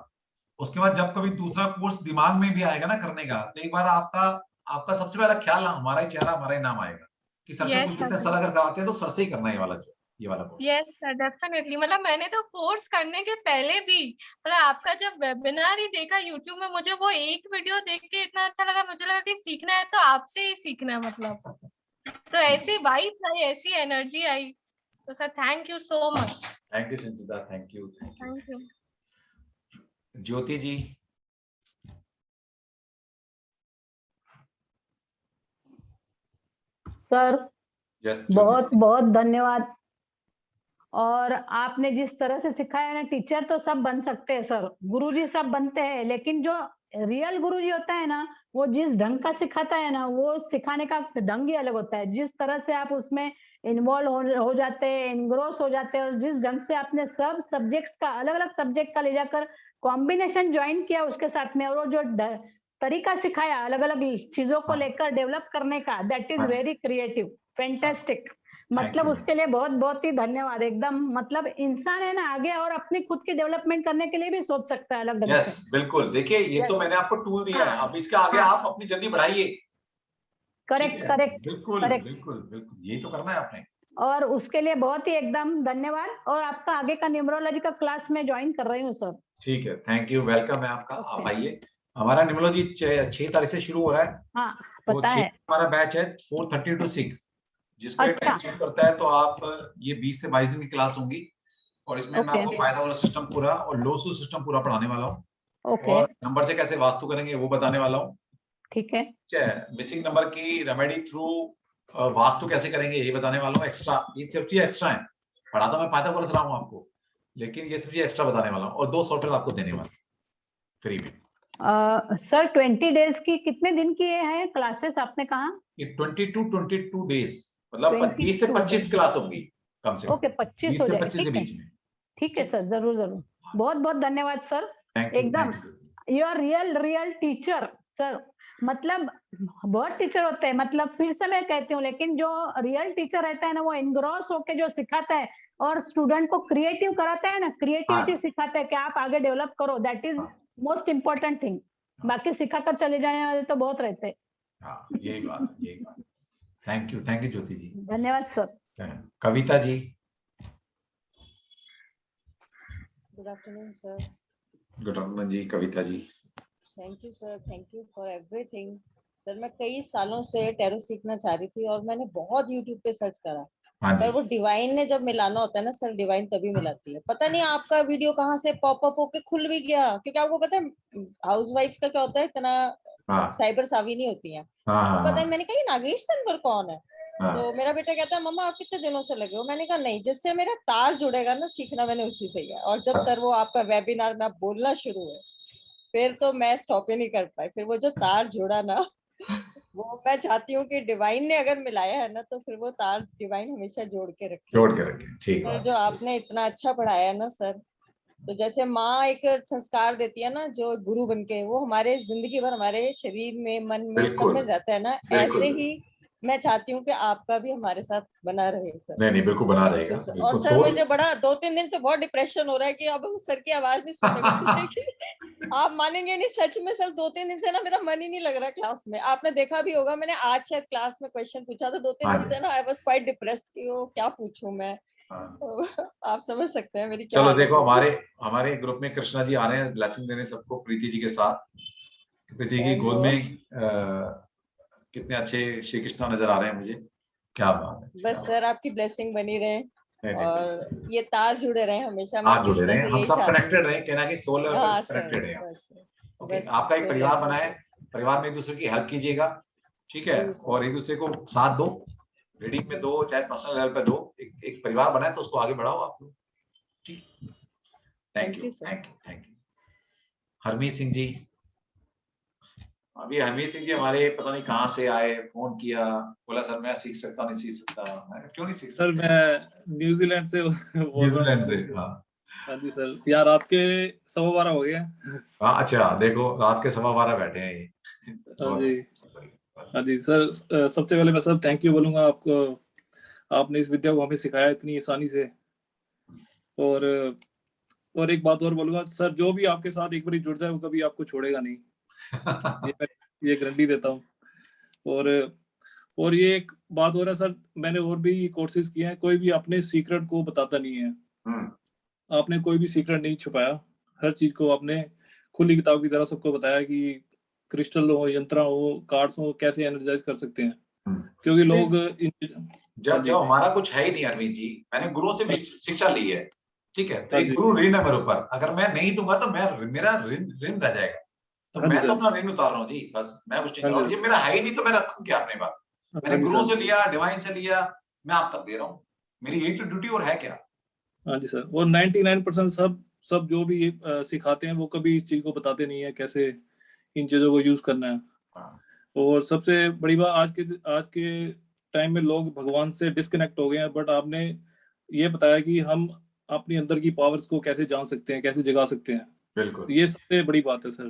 उसके बाद जब कभी दूसरा कोर्स दिमाग में भी आएगा ना करने का, तो एक बार आपका सबसे पहला ख्याल हमारा ही चेहरा, हमारा ही नाम आएगा कि सर से पूछ लेते हैं, सर अगर कराते हैं तो सर से ही करना है ये वाला कोर्स। Yes sir, definitely. मतलब मैंने तो कोर्स करने के पहले भी, मतलब आपका जब वेबिनार ही देखा यूट्यूब में, मुझे वो एक वीडियो देख के इतना अच्छा लगा, मुझे लगा कि सीखना है तो आपसे ही सीखना है। मतलब तो ऐसी वाइब आई, ऐसी एनर्जी आई, तो sir thank you so much. Thank you Sanchita, thank you. Thank you. Jyoti ji. Sir बहुत बहुत धन्यवाद। और आपने जिस तरह से सिखाया ना, टीचर तो सब बन सकते हैं सर, गुरुजी सब बनते हैं, लेकिन जो रियल गुरुजी होता है ना, वो जिस ढंग का सिखाता है ना, वो सिखाने का ढंग ही अलग होता है। जिस तरह से आप उसमें इन्वॉल्व हो जाते हैं, एनग्रोस हो जाते हैं, और जिस ढंग से आपने सब सब्जेक्ट्स का, अलग अलग सब्जेक्ट का ले जाकर कॉम्बिनेशन ज्वाइन किया उसके साथ में, और वो जो तरीका सिखाया अलग अलग चीजों को लेकर डेवलप करने का, that is very creative, fantastic. मतलब उसके लिए बहुत बहुत ही धन्यवाद। एकदम मतलब इंसान है ना, आगे और अपनी खुद की डेवलपमेंट करने के लिए भी सोच सकता है अलग ढंग से। यस बिल्कुल। देखिए ये तो मैंने आपको टूल दिया है, अब इसके आगे आप अपनी जर्नी बढ़ाइए। करेक्ट करेक्ट बिल्कुल बिल्कुल बिल्कुल, यही तो करना है आपने। और उसके लिए बहुत ही एकदम धन्यवाद। और आपका आगे का न्यूमरोलॉजी का क्लास में ज्वाइन कर रही हूँ सर। ठीक है, थैंक यू, वेलकम है आपका। आप आइए। हमारा न्यूमरोलॉजी 6 तारीख से शुरू हो रहा है। हाँ पता है। हमारा बैच है 4:30 to 6। जिसको टाइम सूट करता है तो आप ये 20 से 22 दिन की क्लास होंगी, और इसमें मैं आपको फायदा वाला सिस्टम पूरा और लोसू सिस्टम पूरा पढ़ाने वाला हूँ, और नंबर से कैसे वास्तु करेंगे वो बताने वाला हूँ। ठीक है। मिसिंग नंबर की रेमेडी थ्रू वास्तु कैसे करेंगे ये बताने वाला हूँ। एक्स्ट्रा ये सब चीज एक्स्ट्रा है, पढ़ा तो मैं फायदा वाला रहा हूँ आपको, लेकिन ये सब चीज एक्स्ट्रा बताने वाला हूँ, और 2 सॉफ्टवेयर आपको देने वाला फ्री में। सर 20 डेज की कितने दिन की है क्लासेस आपने कहा? ये 22 डेज, मतलब 20 से 25 क्लास होंगी कम से कम। ओके 25 हो जाएगी, 25 के बीच में। ठीक है सर, जरूर जरूर। बहुत बहुत धन्यवाद सर, एकदम you are real teacher sir. मतलब बहुत टीचर होते हैं, मतलब फिर से मैं कहती हूँ, लेकिन जो रियल टीचर रहता है ना, वो एनग्रॉस होके जो सिखाता है और स्टूडेंट को क्रिएटिव कराता है ना, क्रिएटिविटी सिखाता है कि आप आगे डेवलप करो, that is most important thing. बाकी सिखाकर चले जाने वाले तो बहुत रहते हैं। हाँ, यही बात। थैंक यू ज्योति जी, धन्यवाद sir. Kavita ji. Good afternoon sir. Good afternoon ji, Kavita ji. Thank you sir, thank you for everything. Sir मैं कई सालों से टैरो सीखना चाह रही थी, और मैंने बहुत यूट्यूब पे सर्च करा, पर वो डिवाइन ने जब मिलाना होता है ना सर, डिवाइन तभी मिलाती है। पता नहीं आपका वीडियो कहाँ से पॉपअप होके खुल भी गया, क्योंकि आपको पता है हाउसवाइफ का क्या होता है, इतना साइबर सावी नहीं होती है। तो पता है, मैंने कहा ये नागेश तनवर कौन है? तो मेरा बेटा कहता है मम्मा आप कितने दिनों से लगे हो? मैंने कहा नहीं, जिससे मेरा तार जुड़ेगा ना सीखना, मैंने उसी से किया। और जब सर वो आपका वेबिनार में आप बोलना शुरू हुए, फिर तो मैं स्टॉप ही नहीं कर पाई। फिर वो जो तार जुड़ा ना, वो मैं चाहती हूँ कि डिवाइन ने अगर मिलाया है ना, तो फिर वो तार डिवाइन हमेशा जोड़ के रखे। ठीक है। जो आपने इतना अच्छा पढ़ाया ना सर, तो जैसे माँ एक संस्कार देती है ना, जो गुरु बनके, वो हमारे जिंदगी भर हमारे शरीर में, मन में, सब में रहता है ना, ऐसे ही मैं चाहती हूँ कि आपका भी हमारे साथ बना रहे सर। नहीं बिल्कुल बना रहेगा। और सर मुझे बड़ा 2-3 दिन से बहुत डिप्रेशन हो रहा है कि अब सर की आवाज नहीं सुनने को मिलेगी। आप मानेंगे नहीं, सच में सर 2-3 दिन से ना मेरा मन ही नहीं लग रहा क्लास में। आपने देखा भी होगा, मैंने आज शायद क्लास में क्वेश्चन पूछा था, 2-3 दिन से ना आई वाज क्वाइट डिप्रेस्ड कि वो क्या पूछूं मैं। आप समझ सकते हैं मेरी क्या। चलो देखो, हमारे ग्रुप में कृष्णा जी आ रहे हैं ब्लेसिंग देने सबको, प्रीति जी के साथ। कृति की गोद में कितने अच्छे श्री कृष्ण नजर आ रहे हैं मुझे, क्या बात है। बस सर आपकी ब्लेसिंग बनी रहे और ये तार जुड़े रहे हमेशा। तार जुड़े रहे, हम सब कनेक्टेड रहे, कहना कि सोल लेवल कनेक्टेड है। ओके, आपका एक परिवार बना है, परिवार में एक दूसरे की हेल्प कीजिएगा, ठीक है, और एक दूसरे को साथ दो, रीडिंग में दो, चाहे पर्सनल लेवल पे दो, एक परिवार बना है तो उसको आगे बढ़ाओ आप लोग, ठीक। Thank you, thank you, thank you. Harmeet Singh ji, अभी हरमीत सिंह जी हमारे पता नहीं कहाँ से आए, फोन किया, बोला सर मैं सीख सकता नहीं सीख सकता। मैं क्यों नहीं सीख सकता सर? मैं न्यूजीलैंड से न्यूजीलैंड से। हाँ जी सर, यार रात के 12:15 हो गए। हाँ अच्छा, देखो रात के 12:15 बैठे हैं ये। हाँ जी, हाँ जी सर, सबसे पहले मैं सर थैंक यू बोलूंगा आपको, आपने इस विद्या को हमें सिखाया इतनी आसानी से। और एक बात और बोलूंगा सर, जो भी आपके साथ एक बार जुड़ जाए वो कभी आपको छोड़ेगा नहीं, ये गारंटी देता हूँ। और ये एक बात हो रहा है सर, मैंने और भी कोर्सेज किए हैं, कोई भी अपने सीक्रेट को बताता नहीं है। आपने कोई भी सीक्रेट नहीं छुपाया, हर चीज को आपने खुली किताब की तरह सबको बताया कि क्रिस्टल हो, यंत्र हो, कार्ड्स हो, कैसे एनर्जाइज कर सकते हैं, क्योंकि लोग जब हमारा कुछ है ही नहीं अरविंद जी, मैंने गुरुओं से शिक्षा ली है, ठीक है, तो एक गुरु ऋण है मेरे ऊपर, अगर मैं नहीं दूंगा तो मेरा ऋण रह जाएगा, तो मैं तो अपना ऋण उतार रहा हूँ जी, बस मैं कुछ नहीं कर रहा हूँ, ये मेरा है ही नहीं तो मैं रखूं क्या अपने पास। मैंने गुरुओं से लिया, डिवाइन से लिया, मैं आप तक दे रहा हूँ, मेरी यही तो ड्यूटी और है क्या। हाँ जी सर, और 99% सब जो भी सिखाते हैं वो कभी इस चीज को बताते नहीं है कैसे इन चीजों को यूज करना है। और सबसे बड़ी बात, आज के टाइम में लोग भगवान से डिस्कनेक्ट हो गए हैं, बट आपने ये बताया कि हम अपनी अंदर की पावर्स को कैसे जान सकते हैं, कैसे जगा सकते हैं। बिल्कुल, ये सबसे बड़ी बात है sir.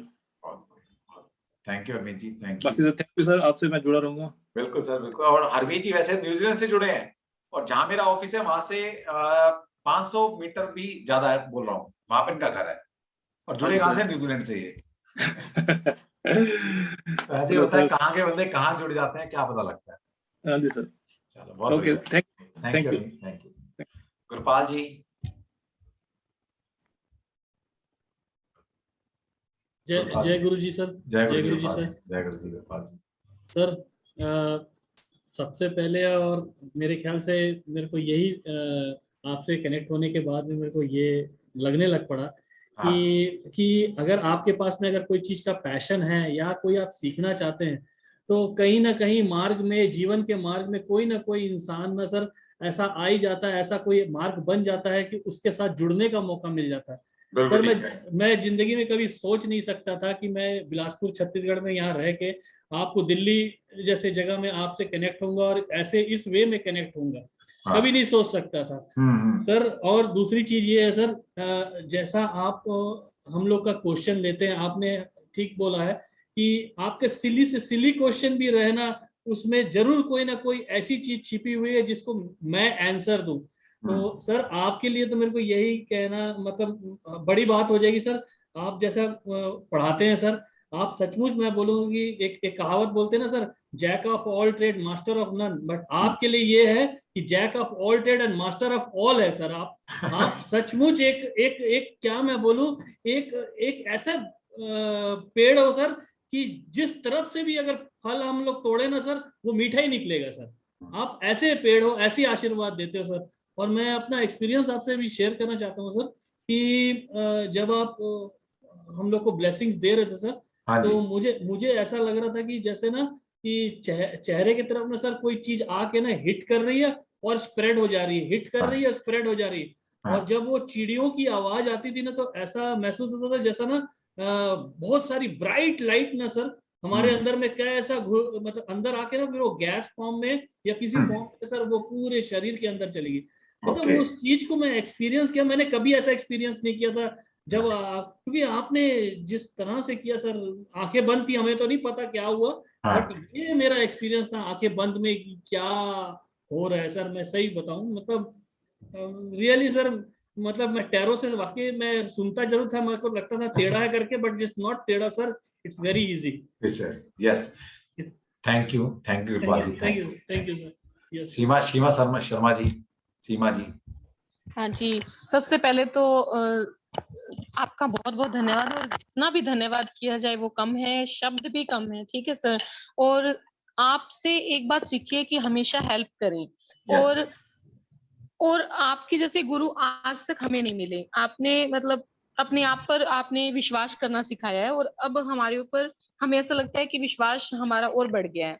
Thank you Harmeet ji, thank you. बाकी सर थैंक यू सर, आपसे मैं जुड़ा रहूंगा। बिल्कुल सर, बिल्कुल। और हरमीत जी वैसे न्यूजीलैंड से जुड़े हैं, और जहाँ मेरा ऑफिस है वहां से 500 मीटर भी ज्यादा है, बोल रहा हूँ, वहां पे इनका घर है, और जुड़े कहाँ से? न्यूजीलैंड से ये। ऐसे होता है, कहाँ के बंदे कहाँ जुड़ जाते हैं क्या पता लगता है। हाँ जी सर, चलो बहुत okay, thank you, thank you. Gurpal ji. जय गुरु जी सर। जय गुरु जी सर। जय गुरु जी गुरपाल जी। सर सबसे पहले, और मेरे ख्याल से मेरे को यही आपसे कनेक्ट होने के बाद में मेरे को ये लगने लग पड़ा कि अगर आपके पास में अगर कोई चीज का पैशन है या कोई आप सीखना चाहते हैं, तो कहीं ना कहीं मार्ग में, जीवन के मार्ग में कोई ना कोई इंसान ना सर ऐसा आ ही जाता है, ऐसा कोई मार्ग बन जाता है कि उसके साथ जुड़ने का मौका मिल जाता है। सर मैं जिंदगी में कभी सोच नहीं सकता था कि मैं बिलासपुर छत्तीसगढ़ में यहाँ रह के आपको दिल्ली जैसे जगह में आपसे कनेक्ट होऊंगा और ऐसे इस वे में कनेक्ट होऊंगा, कभी नहीं सोच सकता था सर। और दूसरी चीज ये है सर, जैसा आप हम लोग का क्वेश्चन लेते हैं, आपने ठीक बोला है कि आपके सिली से सिली क्वेश्चन भी रहना, उसमें जरूर कोई ना कोई ऐसी चीज छिपी हुई है जिसको मैं आंसर दूं। तो सर आपके लिए तो मेरे को यही कहना, मतलब बड़ी बात हो जाएगी सर, आप जैसा पढ़ाते हैं सर, आप सचमुच, मैं बोलूंगी एक कहावत बोलते हैं ना sir, jack of all trade master of none, but आपके लिए ये है कि jack of all trade and master of all है सर। आप सचमुच एक क्या मैं बोलूं, एक ऐसा पेड़ हो सर कि जिस तरफ से भी अगर फल हम लोग तोड़े ना सर, वो मीठा ही निकलेगा सर। आप ऐसे पेड़ हो, ऐसी आशीर्वाद देते हो सर। और मैं अपना एक्सपीरियंस आपसे भी शेयर करना चाहता हूँ सर कि जब आप हम लोग को ब्लेसिंग्स दे रहे थे सर, तो मुझे ऐसा लग रहा था कि जैसे ना कि चेहरे की तरफ ना सर कोई चीज आके ना हिट कर रही है और स्प्रेड हो जा रही है, हिट कर रही है, स्प्रेड हो जा रही है। और जब वो चिड़ियों की आवाज आती थी ना, तो ऐसा महसूस होता था जैसा ना बहुत सारी ब्राइट लाइट ना सर हमारे अंदर में क्या ऐसा मतलब अंदर आके ना फिर वो गैस फॉर्म में या किसी फॉर्म में सर वो पूरे शरीर के अंदर चलेगी। मतलब उस चीज को मैं एक्सपीरियंस किया, मैंने कभी ऐसा एक्सपीरियंस नहीं किया था जब क्योंकि आपने जिस तरह से किया सर, आंखें बंद थी, हमें तो नहीं पता क्या हुआ, बट ये मेरा एक्सपीरियंस था आंखें बंद में कि क्या हो रहा है सर। मैं सही बताऊं, मतलब रियली सर, मतलब मैं टैरो से वाकई मैं सुनता जरूर था, मेरे को लगता था टेढ़ा है करके, बट जस्ट नॉट टेढ़ा sir, it's very easy. Yes, thank you thank you sir. Seema Sharma ji, Seema ji. हाँ जी, सबसे पहले तो आपका बहुत बहुत धन्यवाद, और जितना भी धन्यवाद किया जाए वो कम है, शब्द भी कम है। ठीक है सर। और आपसे एक बात सीखिए कि हमेशा हेल्प करें। और आपके जैसे गुरु आज तक हमें नहीं मिले। आपने मतलब अपने आप पर आपने विश्वास करना सिखाया है, और अब हमारे ऊपर हमें ऐसा लगता है कि विश्वास हमारा और बढ़ गया है।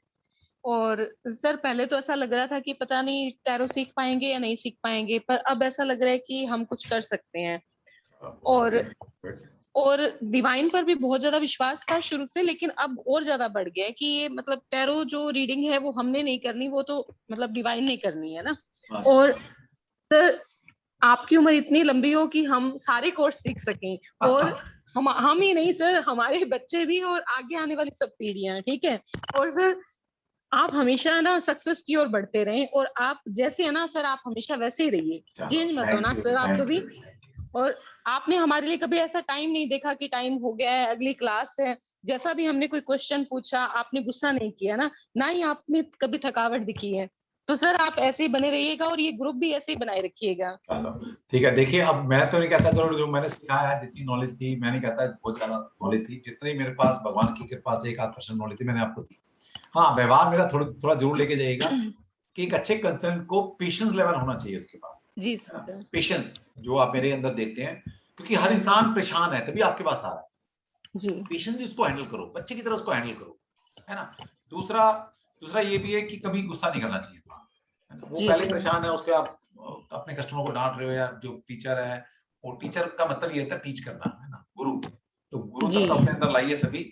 और सर पहले तो ऐसा लग रहा था कि पता नहीं टैरो सीख पाएंगे या नहीं सीख पाएंगे, पर अब ऐसा लग रहा है कि हम कुछ कर सकते हैं। और डिवाइन पर भी बहुत ज्यादा विश्वास था शुरू से, लेकिन अब और ज्यादा बढ़ गया है कि ये मतलब टैरो जो रीडिंग है वो हमने नहीं करनी, वो तो मतलब डिवाइन ने करनी है ना। और सर आपकी उम्र इतनी लंबी हो कि हम सारे कोर्स सीख सकें, और हम ही नहीं सर, हमारे बच्चे भी और आगे आने वाली सब पीढ़ियां। ठीक है। और सर आप हमेशा ना सक्सेस की ओर बढ़ते रहें, और आप जैसे है ना सर, आप हमेशा वैसे ही रहिए, चेंज मत होना सर आप कभी। और आपने हमारे लिए कभी ऐसा टाइम नहीं देखा कि टाइम हो गया है, अगली क्लास है, जैसा भी हमने कोई क्वेश्चन पूछा आपने गुस्सा नहीं किया ना ही आपने कभी थकावट दिखी है। तो सर आप ऐसे ही बने रहिएगा, और ये ग्रुप भी ऐसे ही बनाए रखिएगा। ठीक है। देखिए अब मैं तो नहीं कहता, जो मैंने सिखाया है, जितनी नॉलेज थी, मैं नहीं कहता बहुत ज्यादा नॉलेज थी, जितनी मेरे पास भगवान की कृपा से 1-8% नॉलेज थी मैंने आपको दी। हाँ, व्यवहार मेरा थोड़ा जरूर लेके जाइएगा कि एक अच्छे कंसर्न को पेशेंस लेवल होना चाहिए उसके पास। जी सर। पेशेंस जो आप मेरे अंदर देखते हैं, क्योंकि हर इंसान परेशान है तभी आपके पास आ रहा है जी। पेशेंस उसको हैंडल करो, बच्चे की तरह उसको हैंडल करो, है ना। दूसरा ये भी है कि कभी गुस्सा नहीं करना चाहिए, है ना। वो पहले परेशान है, उसके आप अपने कस्टमर को डांट रहे हो, या जो टीचर है, वो टीचर का मतलब ये होता है टीच करना, है ना। गुरु तो गुरु तक अपने अंदर लाइए सभी,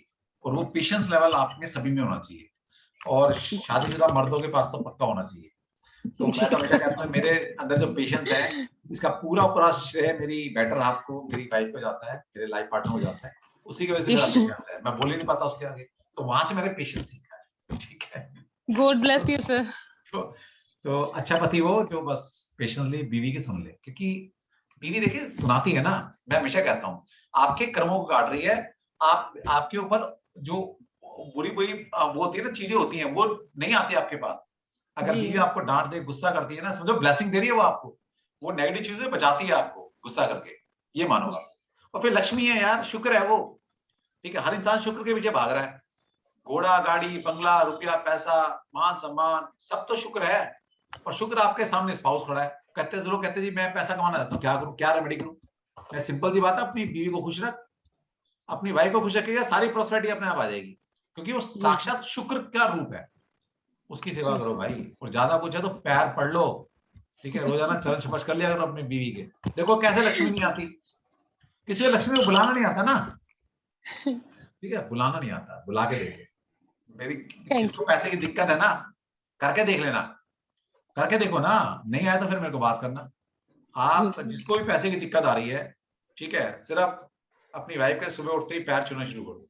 और वो पेशेंस लेवल आप में सभी में होना चाहिए, और शादीशुदा मर्दों के पास तो पक्का होना चाहिए। तो मैं तो हमेशा कहता हूँ मेरे अंदर जो पेशेंस है, इसका पूरा श्रेय मेरी बेटर हाफ को, मेरी वाइफ को जाता है, मेरे लाइफ पार्टनर को जाता है, उसी की वजह से मेरा पेशेंस है, मैं बोल ही नहीं पाता उसके आगे, तो वहां से मैंने पेशेंस सीखा है। ठीक है, गॉड ब्लेस यू सर। तो अच्छा पति हो जो बस पेशेंटली बीवी की सुन ले, क्योंकि बीवी देखिए सुनाती है ना। मैं हमेशा कहता हूँ आपके कर्मों को काट रही है, आपके ऊपर जो बुरी वो होती है ना, चीजें होती हैं, वो नहीं आती आपके पास। अगर बीवी आपको डांट दे, गुस्सा करती है ना, समझो ब्लेसिंग दे रही है वो आपको, वो नेगेटिव चीजें बचाती है आपको गुस्सा करके, ये मानो आप। और फिर लक्ष्मी है यार, शुक्र है वो। ठीक है, हर इंसान शुक्र के पीछे भाग रहा है, घोड़ा, गाड़ी, बंगला, रुपया, पैसा, मान सम्मान, सब तो शुक्र है। और शुक्र आपके सामने स्पाउस खड़ा है, कहते जी मैं पैसा कमाना चाहता हूँ, क्या करूँ, क्या रेमेडी करूँ। मैं सिंपल सी बात है, अपनी बीवी को खुश रख, अपनी वाइफ को खुश रखेगा, सारी प्रोस्पेरिटी अपने आप आ जाएगी, क्योंकि वो साक्षात शुक्र का रूप है। उसकी सेवा करो भाई, और ज्यादा कुछ है तो पैर पढ़ लो। ठीक है, रोजाना चरण स्पर्श कर लिया करो अपनी बीवी के। देखो कैसे लक्ष्मी नहीं आती, किसी को लक्ष्मी को बुलाना नहीं आता ना। ठीक है, बुलाना नहीं आता, बुला के देखो। मेरी किसको पैसे की दिक्कत है ना, करके देख लेना, करके देखो ना, नहीं आया तो फिर मेरे को बात करना। आप जिसको भी पैसे की दिक्कत आ रही है, ठीक है, सिर्फ अपनी वाइफ के सुबह उठते ही पैर छूना शुरू करो,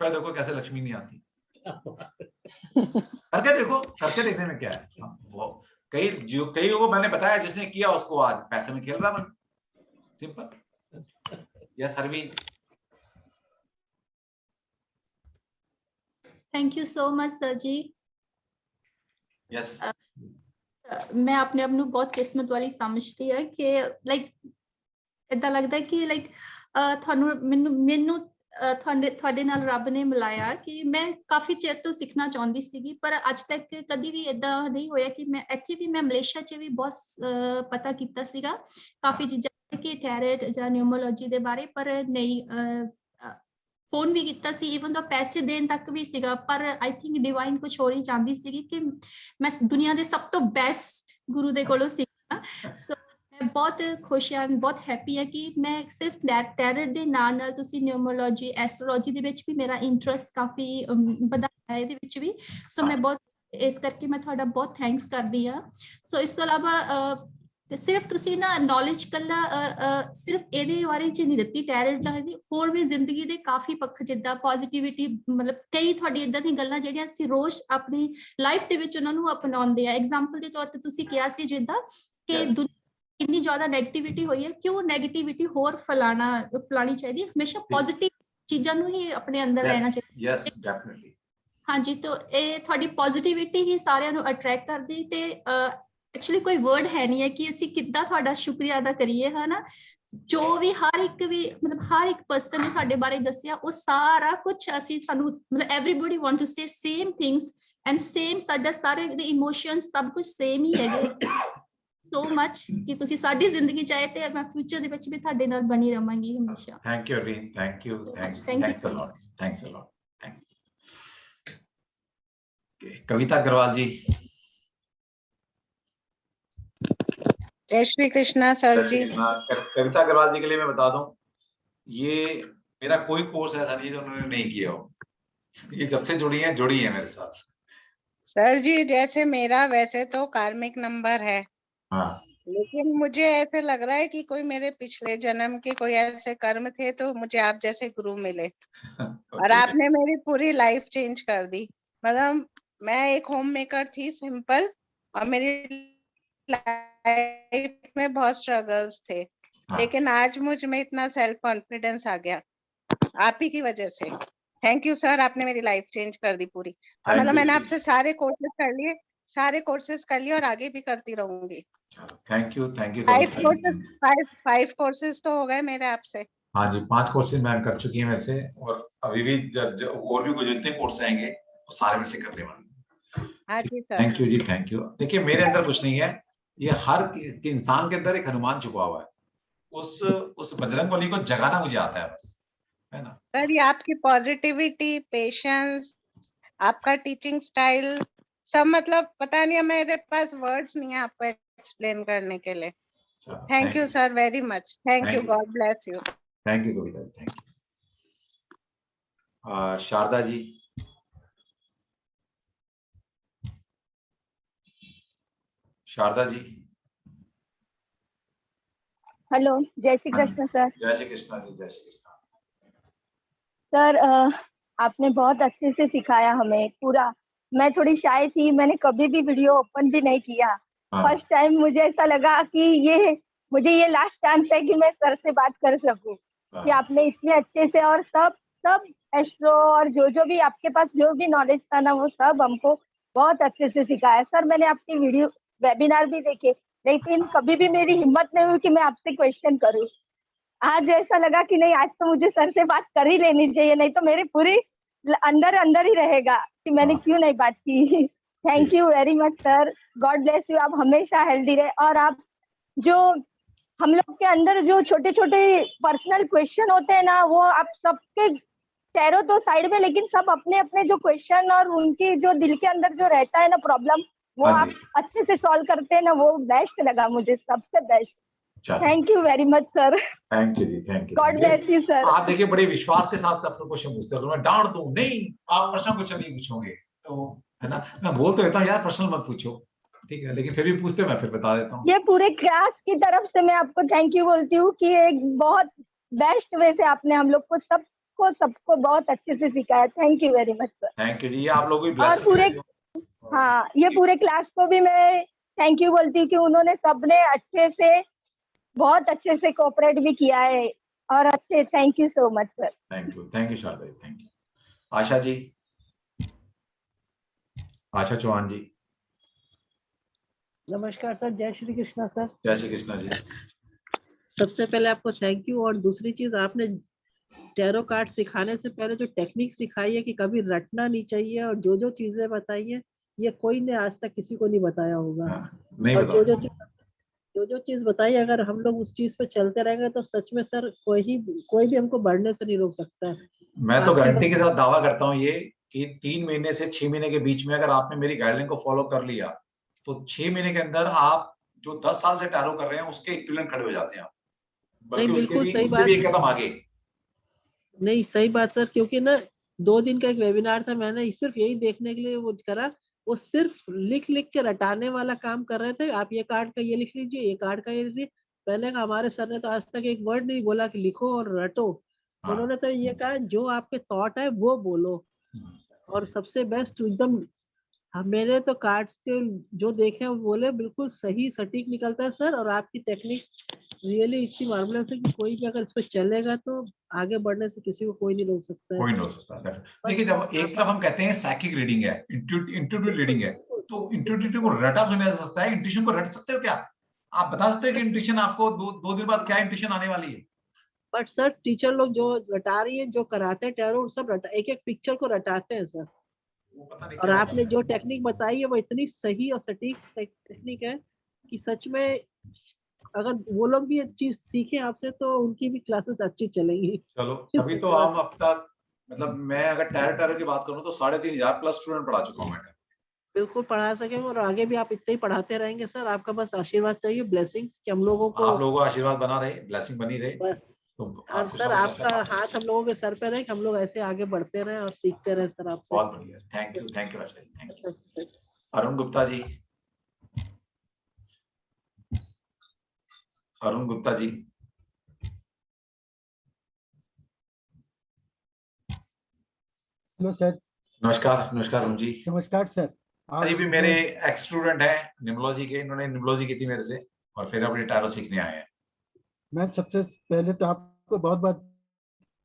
फिर देखो कैसे लक्ष्मी नहीं आती। करके देखो, करके देखने में क्या है। वो कई लोगों को मैंने बताया, जिसने किया उसको आज पैसे में खेल रहा मन। Simple. Yes Arvind. Thank you so much sir ji. Yes. मैं अपने आप ਨੂੰ ਬਹੁਤ ਕਿਸਮਤ ਵਾਲੀ ਸਮਝਦੀ ਹੈ ਕਿ ਲਾਈਕ ਇਦਾਂ ਲੱਗਦਾ ਕਿ ਲਾਈਕ ਤੁਹਾਨੂੰ ਮੈਨੂੰ ਤੁਹਾਡੇ ਨਾਲ ਰੱਬ ਨੇ ਮਿਲਾਇਆ ਕਿ ਮੈਂ ਕਾਫੀ ਚਿਰ ਤੋਂ ਸਿੱਖਣਾ ਚਾਹੁੰਦੀ ਸੀਗੀ, ਪਰ ਅੱਜ ਤੱਕ ਕਦੀ ਵੀ ਇਦਾਂ ਨਹੀਂ ਹੋਇਆ ਕਿ ਮੈਂ ਇੱਥੇ ਵੀ ਮੈਂ ਮਲੇਸ਼ੀਆ 'ਚ ਵੀ ਬਹੁਤ ਪਤਾ ਕੀਤਾ ਸੀਗਾ ਕਾਫੀ ਚੀਜ਼ਾਂ ਕਿ ਟੈਰੇਟ ਜਾਂ ਨਿਊਮਰੋਲੋਜੀ ਦੇ ਬਾਰੇ, ਪਰ ਨਹੀਂ फोन भी किया सी, इवन तो पैसे देने तक भी सीगा, पर आई थिंक डिवाइन कुछ होर ही चाहती सी कि मैं दुनिया के सब तो बेस्ट गुरु दे कोलों सीखा। सो मैं बहुत खुश हाँ, बहुत हैप्पी है कि मैं सिर्फ टैरेट दे नाल तुसी न्यूमरोलॉजी एस्ट्रोलॉजी दे विच भी मेरा इंटरेस्ट काफी बढ़ाया है दे विच भी। सो मैं बहुत इस करके मैं थोड़ा बहुत थैंक्स करदी हाँ। सो इस तो अलावा सिर्फ तुसी ना नॉलेज कला सिर्फ ਇਹਦੇ ਬਾਰੇ ਚ ਨਹੀਂ ਦਿੱਤੀ ਟੈਰੇਟ ਚਾਹੀਦੀ, ਹੋਰ ਵੀ ਜ਼ਿੰਦਗੀ ਦੇ ਕਾਫੀ ਪੱਖ ਜਿੱਦਾਂ ਪੋਜ਼ਿਟਿਵਿਟੀ, ਮਤਲਬ ਕਈ ਤੁਹਾਡੀ ਇਦਾਂ ਦੀ ਗੱਲਾਂ ਜਿਹੜੀਆਂ ਅਸੀਂ ਰੋਜ਼ ਆਪਣੀ ਲਾਈਫ ਦੇ ਵਿੱਚ ਉਹਨਾਂ ਨੂੰ ਅਪਣਾਉਂਦੇ ਆ। ਐਗਜ਼ਾਮਪਲ ਦੇ ਤੌਰ ਤੇ ਤੁਸੀਂ ਕਿਹਾ ਸੀ ਜਿੱਦਾਂ ਕਿ ਇੰਨੀ ਜ਼ਿਆਦਾ ਨੈਗੇਟਿਵਿਟੀ ਹੋਈ ਹੈ, ਕਿਉਂ ਨੈਗੇਟਿਵਿਟੀ ਹੋਰ ਫੈਲਾਣੀ ਚਾਹੀਦੀ, ਹਮੇਸ਼ਾ ਪੋਜ਼ਿਟਿਵ ਚੀਜ਼ਾਂ ਨੂੰ ਹੀ ਆਪਣੇ ਅੰਦਰ ਲੈਣਾ ਚਾਹੀਦਾ। Yes definitely. ਹਾਂਜੀ, ਤਾਂ ਇਹ ਤੁਹਾਡੀ ਪੋਜ਼ਿਟਿਵਿਟੀ ਹੀ ਸਾਰਿਆਂ ਨੂੰ ਅਟਰੈਕਟ ਕਰਦੀ, ਤੇ एक्चुअली कोई वर्ड है नहीं है कि ਅਸੀਂ ਕਿੱਦਾਂ ਤੁਹਾਡਾ ਸ਼ੁਕਰੀਆ ਅਦਾ ਕਰੀਏ, ਹੈ ਨਾ। ਜੋ ਵੀ ਹਰ ਇੱਕ ਪਰਸਨ ਨੇ ਸਾਡੇ ਬਾਰੇ ਦੱਸਿਆ ਉਹ ਸਾਰਾ ਕੁਝ ਅਸੀਂ ਤੁਹਾਨੂੰ ਮਤਲਬ everybody want to say same things and same ਸਾਡਾ ਸਾਰੇ ਦੇ ਇਮੋਸ਼ਨਸ ਸਭ ਕੁਝ ਸੇਮ ਹੀ ਹੈਗੇ ਸੋ ਮਚ ਕਿ ਤੁਸੀਂ ਸਾਡੀ ਜ਼ਿੰਦਗੀ ਚਾਹੇ ਤੇ ਮੈਂ ਫਿਊਚਰ ਦੇ ਵਿੱਚ ਵੀ ਤੁਹਾਡੇ ਨਾਲ ਬਣੀ ਰਵਾਂਗੀ ਹਮੇਸ਼ਾ। Thank you Reen, thank you, thanks a lot, thanks a lot, thanks. Kavita Agarwal ji. जय श्री कृष्णा सर जी। कविता अग्रवाल जी के लिए मैं बता दूं, ये मेरा कोई कोर्स ऐसा नहीं है जो उन्होंने नहीं किया हो। ये जब से जुड़ी है मेरे साथ। सर जी जैसे मेरा वैसे तो कार्मिक नंबर है, हाँ, लेकिन मुझे ऐसे लग रहा है कि कोई मेरे पिछले जन्म के कोई ऐसे कर्म थे तो मुझे आप जैसे गुरु मिले और आपने मेरी पूरी लाइफ चेंज कर दी। मतलब मैं एक होम मेकर थी सिंपल, और मेरी लाइफ में बहुत स्ट्रगल्स थे, लेकिन आज मुझ में इतना सेल्फ कॉन्फिडेंस आ गया आप ही की वजह से। थैंक यू सर, आपने मेरी लाइफ चेंज कर दी पूरी। और मतलब मैंने आपसे सारे कोर्सेज कर लिए और आगे भी करती रहूंगी। Thank you, thank you. 5 courses तो हो गए मेरे आपसे। हाँ जी, 5 कोर्सेज मैम कर चुकी है मेरे से, और अभी भी और भी जितने कोर्स आएंगे वो सारे मेरे से करने वाले। हाँ जी sir. Thank you ji, thank you. देखिए मेरे अंदर कुछ नहीं है, ये हर इंसान के अंदर एक हनुमान छुपा हुआ है, उस बजरंगबली को जगाना मुझे आता है बस, है ना। सर ये आपकी पॉजिटिविटी, पेशेंस, आपका टीचिंग स्टाइल सब, मतलब पता नहीं है, मेरे पास वर्ड्स नहीं है आपको एक्सप्लेन करने के लिए। Thank you sir very much, thank you, God bless you. Thank you Kavita, thank you. Sharda ji. Sharda ji. Hello, जय श्री कृष्ण सर। जय श्री कृष्ण जी, जय श्री कृष्ण। सर आपने बहुत अच्छे से सिखाया हमें पूरा। मैं थोड़ी शाय थी, मैंने कभी भी वीडियो ओपन भी नहीं किया। फर्स्ट टाइम मुझे ऐसा लगा कि मुझे ये लास्ट चांस है कि मैं सर से बात कर सकूं, कि आपने इतने अच्छे से और सब एस्ट्रो और जो भी आपके पास जो भी नॉलेज था ना वो सब हमको बहुत अच्छे से सिखाया। सर मैंने आपकी वीडियो वेबिनार भी देखे, लेकिन कभी भी मेरी हिम्मत नहीं हुई कि मैं आपसे क्वेश्चन करूं। आज ऐसा लगा कि नहीं, आज तो मुझे सर से बात कर ही लेनी चाहिए, नहीं तो मेरी पूरी अंदर ही रहेगा कि मैंने क्यों नहीं बात की। Thank you very much sir, God bless you. आप हमेशा हेल्दी रहे, और आप जो हम लोग के अंदर जो छोटे छोटे पर्सनल क्वेश्चन होते हैं ना, वो आप सबके टैरो तो साइड में, लेकिन सब अपने अपने जो क्वेश्चन और उनकी जो दिल के अंदर जो रहता है ना प्रॉब्लम, वो आप अच्छे से सॉल्व करते हैं ना, वो बेस्ट लगा मुझे, सबसे best. Thank you very much sir. Thank you ji, thank you. God bless you sir. आप देखिए बड़े विश्वास के साथ अपने क्वेश्चन पूछते हो, मैं डांट दूं नहीं, आप प्रश्न कुछ नहीं पूछोगे तो, है ना। मैं बोल तो देता हूँ यार प्रश्न मत पूछो, ठीक है, लेकिन फिर भी पूछते, मैं फिर बता देता हूँ। ये पूरे क्लास की तरफ से मैं आपको थैंक यू बोलती हूँ कि एक बहुत बेस्ट वे से आपने हम लोग को सबको बहुत अच्छे से सिखाया। Thank you very much sir. Thank you ji, आप लोग भी और पूरे ये पूरे क्लास को भी मैं थैंक यू बोलती हूँ कि उन्होंने सबने बहुत अच्छे से कोऑपरेट भी किया है, और अच्छे। Thank you so much sir. Thank you Sharda ji, thank you. Asha ji, Asha Chauhan ji. नमस्कार सर, जय श्री कृष्णा सर। जय श्री कृष्णा जी। सबसे पहले आपको थैंक यू, और दूसरी चीज आपने टैरो कार्ड सिखाने से पहले जो टेक्निक सिखाई है कि कभी रटना नहीं चाहिए, और जो चीजें बताई है ये कोई ने आज तक किसी को नहीं बताया होगा। नहीं और जो चीज बताई, अगर हम लोग उस चीज पे चलते रहेंगे तो सच में सर कोई भी हमको बढ़ने से नहीं रोक सकता है। मैं तो गारंटी के साथ दावा करता हूँ ये कि 3 महीने से 6 महीने के बीच में अगर आपने मेरी गाइडलाइन को फॉलो कर लिया तो 6 महीने के अंदर आप जो 10 साल से टैरो कर रहे हैं उसके इक्विवेलेंट खड़े हो जाते हैं आप, बल्कि बिल्कुल सही उससे बात, भी एक कदम आगे। नहीं सही बात सर, क्योंकि ना 2 दिन का एक वेबिनार था, मैंने सिर्फ यही देखने के लिए वो करा, वो सिर्फ लिख के रटाने वाला काम कर रहे थे। आप ये कार्ड का ये लिख लीजिए, ये कार्ड का ये लिख लीजिए। पहले का हमारे सर ने तो आज तक एक वर्ड नहीं बोला कि लिखो और रटो। उन्होंने तो ये कहा जो आपके थॉट है वो बोलो, और सबसे बेस्ट एकदम मेरे तो कार्ड्स के जो देखे वो बोले बिल्कुल सही सटीक निकलता है सर। और आपकी टेक्निक रियली इतनी मार्वलस है कि कोई भी अगर इस पर चलेगा तो आगे बढ़ने से किसी को कोई नहीं रोक सकता है। कोई नहीं रोक सकता। देखिए जब एक तरफ हम कहते हैं साइकिक रीडिंग है, इंट्यूटिव रीडिंग है, तो इंट्यूटिव को रटा तो नहीं जा सकता है, इंट्यूशन को रट सकते हो क्या? आप बता सकते हैं कि इंट्यूशन आपको दो दिन बाद क्या इंट्यूशन आने वाली है? बट सर टीचर लोग जो रटा रही है, जो कराते हैं टैरो, सब एक एक पिक्चर को रटाते हैं सर। और आपने जो टेक्निक बताई है वो इतनी सही और सटीक टेक्निक है कि सच में अगर वो लोग भी एक चीज सीखे आपसे तो उनकी भी क्लासेस अच्छी चलेंगी। चलो तभी तो हम अब तक, मतलब मैं अगर टैरो की बात करूं तो 3500 प्लस स्टूडेंट पढ़ा चुका हूं मैं। बिल्कुल पढ़ा सकेंगे और आगे भी आप इतना ही पढ़ाते रहेंगे सर। आपका बस आशीर्वाद चाहिए, ब्लेसिंग, कि हम लोगों को, आप लोगों का आशीर्वाद बना रहे, ब्लेसिंग बनी रहे। और सर आपका हाथ हम लोगों के सर पे रहे कि हम लोग ऐसे आगे बढ़ते रहे और सीखते रहे सर आपसे। बहुत बढ़िया, thank you Rajesh, thank you. Arun Gupta ji, Arun Gupta ji. Hello sir. नमस्कार, नमस्कार अरुण जी। नमस्कार सर। जी भी मेरे एक्स स्टूडेंट हैं निम्नोलॉजी के, इन्होंने निम्नोलॉजी की थी मेरे से और फिर अपनी टैरो सीखने आए हैं। मैं सबसे पहले तो आपको बहुत बहुत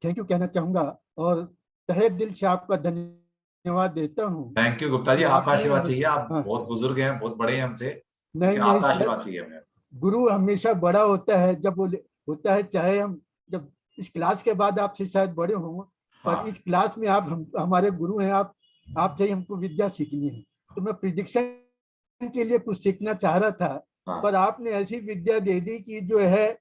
थैंक यू कहना चाहूंगा और तहे दिल से आपका धन्यवाद देता हूँ। थैंक यू गुप्ता जी, आपका आशीर्वाद चाहिए। आप बहुत बुजुर्ग हैं, बहुत बड़े हैं हमसे, नहीं आपका आशीर्वाद चाहिए हमें। गुरु हमेशा बड़ा होता है जब वो होता है, चाहे हम जब इस क्लास के बाद आपसे शायद बड़े हों, पर इस क्लास में आप हमारे गुरु हैं। आपसे ही हमको विद्या सीखनी है। तो मैं प्रिडिक्शन के लिए कुछ सीखना चाह रहा था, पर आपने ऐसी विद्या दे दी कि जो है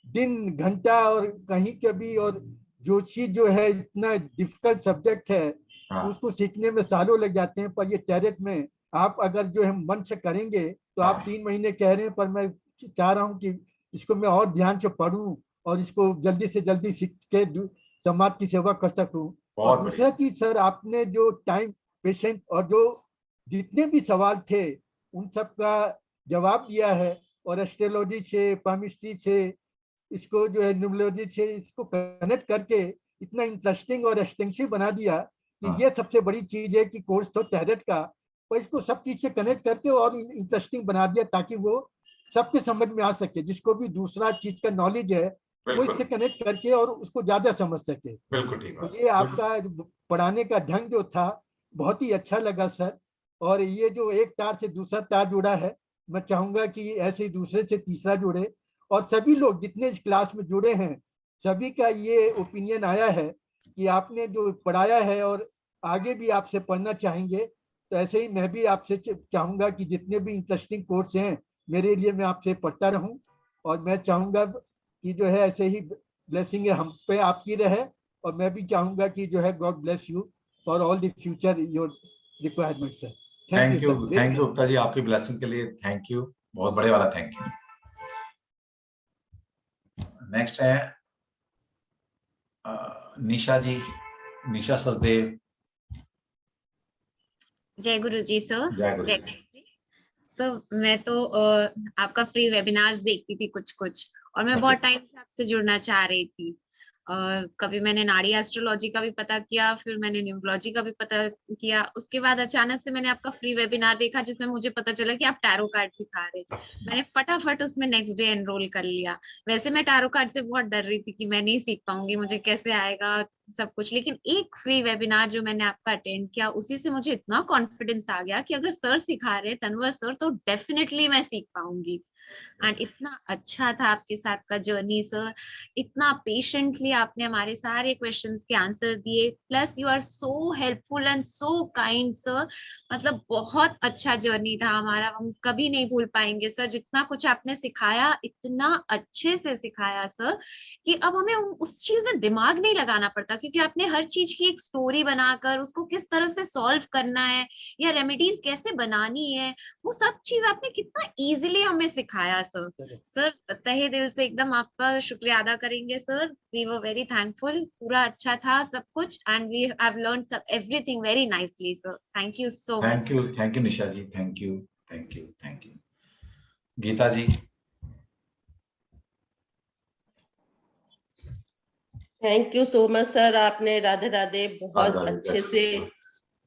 दिन घंटा और कहीं कभी, और जो चीज जो है इतना डिफिकल्ट सब्जेक्ट है उसको सीखने में सालों लग जाते हैं। पर ये टैरेट में आप अगर जो है मन से करेंगे तो आप 3 महीने कह रहे हैं, पर मैं चाह रहा हूँ कि इसको मैं और ध्यान से पढूं और इसको जल्दी से जल्दी सीख के समाज की सेवा कर सकूं। और दूसरा चीज सर, आपने जो टाइम पेशेंट और जो जितने भी सवाल थे उन सब का जवाब दिया है, और एस्ट्रोलॉजी से, पामिस्ट्री से, इसको जो है न्यूमरोलॉजी से इसको कनेक्ट करके इतना इंटरेस्टिंग और एक्सटेंसिव बना दिया कि ये सबसे बड़ी चीज है कि कोर्स तो टैरेट का, पर इसको सब चीज से कनेक्ट करके और इंटरेस्टिंग बना दिया ताकि वो सबके समझ में आ सके। जिसको भी दूसरा चीज का नॉलेज है वो इससे कनेक्ट करके और उसको ज्यादा समझ सके। बिल्कुल ठीक है। तो ये आपका पढ़ाने का ढंग जो था बहुत ही अच्छा लगा सर। और ये जो एक तार से दूसरा तार जुड़ा है, मैं चाहूंगा कि ऐसे ही दूसरे से तीसरा जुड़े, और सभी लोग जितने इस क्लास में जुड़े हैं सभी का ये ओपिनियन आया है कि आपने जो पढ़ाया है और आगे भी आपसे पढ़ना चाहेंगे। तो ऐसे ही मैं भी आपसे चाहूंगा कि जितने भी इंटरेस्टिंग कोर्स हैं मेरे लिए, मैं आपसे पढ़ता रहूं। और मैं चाहूंगा कि जो है ऐसे ही ब्लेसिंग हम पे आपकी रहे, और मैं भी चाहूंगा कि जो है God bless you for all the future your requirement sir. Thank you Gupta ji, आपकी ब्लेसिंग के लिए थैंक यू, बहुत बड़े वाला थैंक यू। नेक्स्ट है निशा जी, निशा सचदेव। जय गुरु जी सर। जय गुरु जी सर। मैं तो आपका फ्री वेबिनार्स देखती थी कुछ और मैं बहुत टाइम से आपसे जुड़ना चाह रही थी। कभी मैंने नाड़ी एस्ट्रोलॉजी का भी पता किया, फिर मैंने न्यूमरोलॉजी का भी पता किया। उसके बाद अचानक से मैंने आपका फ्री वेबिनार देखा जिसमें मुझे पता चला कि आप टैरो कार्ड सिखा रहे। मैंने फटाफट उसमें नेक्स्ट डे एनरोल कर लिया। वैसे मैं टैरो कार्ड से बहुत डर रही थी कि मैं नहीं सीख पाऊंगी, मुझे कैसे आएगा सब कुछ, लेकिन एक फ्री वेबिनार जो मैंने आपका अटेंड किया उसी से मुझे इतना कॉन्फिडेंस आ गया कि अगर सर सिखा रहे तनवर सर तो डेफिनेटली मैं सीख पाऊंगी। एंड इतना अच्छा था आपके साथ का जर्नी सर, इतना पेशेंटली आपने हमारे सारे क्वेश्चंस के आंसर दिए, plus you are so helpful and so kind sir. मतलब बहुत अच्छा जर्नी था हमारा, हम कभी नहीं भूल पाएंगे सर। जितना कुछ आपने सिखाया इतना अच्छे से सिखाया सर कि अब हमें उस चीज में दिमाग नहीं लगाना पड़ता, क्योंकि आपने हर चीज की एक स्टोरी बनाकर उसको किस तरह से सॉल्व करना है या रेमेडीज कैसे बनानी है, वो सब चीज आपने कितना इजीली हमें सिखाया सर। सर तहे दिल से एकदम आपका शुक्रिया अदा करेंगे sir. We were very thankful, पूरा अच्छा था सब कुछ and we have learned everything very nicely sir. Thank you so much. Thank you Nisha ji, thank you. Geeta ji. Thank you so much sir. आपने राधे राधे बहुत अच्छे से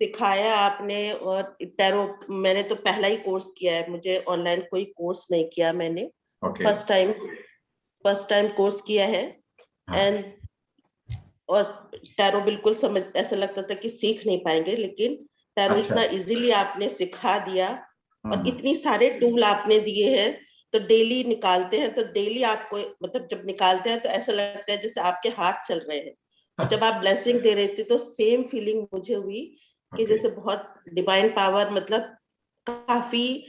सिखाया आपने। और टैरो मैंने तो पहला ही कोर्स किया है, मुझे ऑनलाइन कोई कोर्स नहीं किया मैंने। फर्स्ट टाइम कोर्स किया है। एंड और टैरो बिल्कुल समझ, ऐसा लगता था कि सीख नहीं पाएंगे, लेकिन टैरो इतना इजीली आपने सिखा दिया और इतनी सारे टूल आपने दिए हैं तो डेली निकालते हैं, तो डेली आपको मतलब जब निकालते हैं तो ऐसा लगता है जैसे आपके हाथ चल रहे हैं। और जब आप ब्लेसिंग दे रहे थे तो सेम फीलिंग मुझे हुई कि जैसे बहुत डिवाइन पावर, मतलब काफी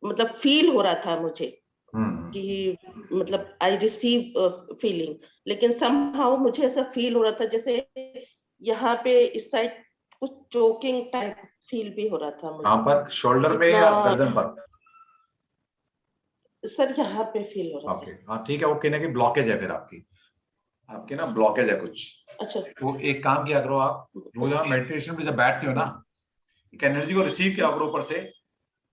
मतलब फील हो रहा था मुझे कि मतलब आई रिसीव फीलिंग, लेकिन समहाउ मुझे ऐसा फील हो रहा था जैसे यहाँ पे इस साइड कुछ चोकिंग टाइप फील भी हो रहा था मुझे। कहाँ पर, शोल्डर में या गर्दन पर? सर यहाँ पे फील हो रहा था। ओके, हाँ ठीक है, वो कहने की ब्लॉकेज है, फिर आपके ना ब्लॉकेज है कुछ। अच्छा, तो एक काम किया करो आप, रोज आप मेडिटेशन में जब बैठते हो ना, एक एनर्जी को रिसीव किया करो ऊपर से,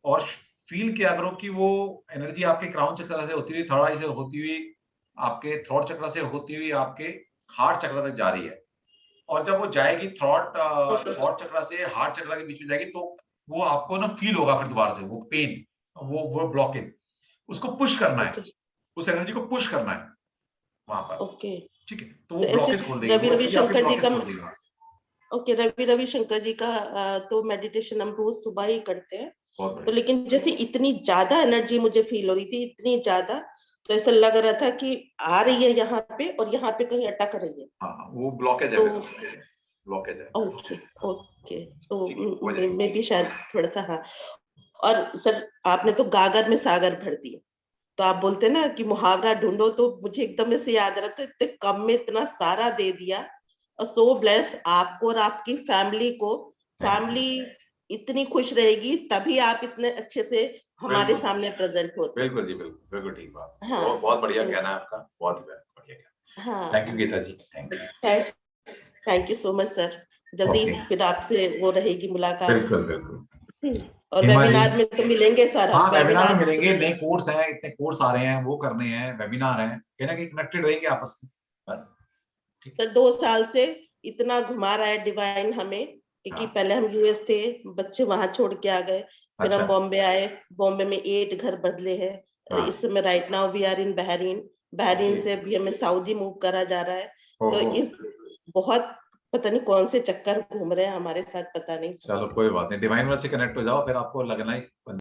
और फील किया करो कि वो एनर्जी आपके क्राउन चक्र से होती हुई, थर्ड आई से होती हुई, आपके थ्रोट चक्र से होती हुई आपके हार्ट चक्र तक जा रही है। और जब वो जाएगी थ्रोट चक्र से हार्ट चक्र के बीच में जाएगी, तो वो आपको ना फील होगा फिर दोबारा से वो पेन, वो ब्लॉकेज, उसको पुश करना है, उस एनर्जी को पुश करना है वहां पर। ओके, ठीक है, तो वो ब्लॉकेज खोल देगी, रवि रविशंकर जी का, खोल ओके, रवि रविशंकर जी का तो मेडिटेशन हम रोज सुबह ही करते हैं। तो लेकिन जैसे इतनी ज्यादा एनर्जी मुझे फील हो रही थी, इतनी ज्यादा, तो ऐसा लग रहा था कि आ रही है यहाँ पे और यहाँ पे कहीं अटक रही है। हाँ, वो ब्लॉकेज है, ब्लॉकेज है। ओके ओके, तो मैं भी शायद थोड़ा सा, हाँ। और सर आपने तो गागर में सागर भर दिया, तो आप बोलते ना कि मुहावरा ढूंढो, तो मुझे एकदम से याद रहता है, इतने कम में इतना सारा दे दिया। और सो ब्लेस आपको और आपकी फैमिली को, फैमिली इतनी खुश रहेगी तभी आप इतने अच्छे से हमारे सामने प्रेजेंट होते। बिल्कुल जी, बिल्कुल ठीक बात। हाँ, बहुत बढ़िया कहना है आपका, बहुत बढ़िया कहना। हाँ, thank you Geeta ji, thank you so much sir. जल्दी फिर आपसे वो रहेगी मुलाकात। बिल्कुल। और वेबिनार में तो मिलेंगे सर। हाँ, वेबिनार में मिलेंगे, नए कोर्स हैं, इतने कोर्स आ रहे हैं, वो करने हैं, वेबिनार हैं, कहना कि कनेक्टेड रहेंगे आपस में बस। सर 2 साल से इतना घुमा रहा है डिवाइन हमें, क्योंकि पहले हम यूएस थे, बच्चे वहां छोड़ के आ गए, फिर हम बॉम्बे आए, बॉम्बे में 8 घर बदले हैं। इस समय right now we are in Bahrain से भी हमें सऊदी मूव करा जा रहा है। तो इस बहुत पता नहीं कौन से चक्कर घूम रहे हैं हमारे साथ, पता नहीं। चलो कोई बात नहीं, डिवाइन वर्ल्ड से कनेक्ट हो जाओ, फिर आपको लगना ही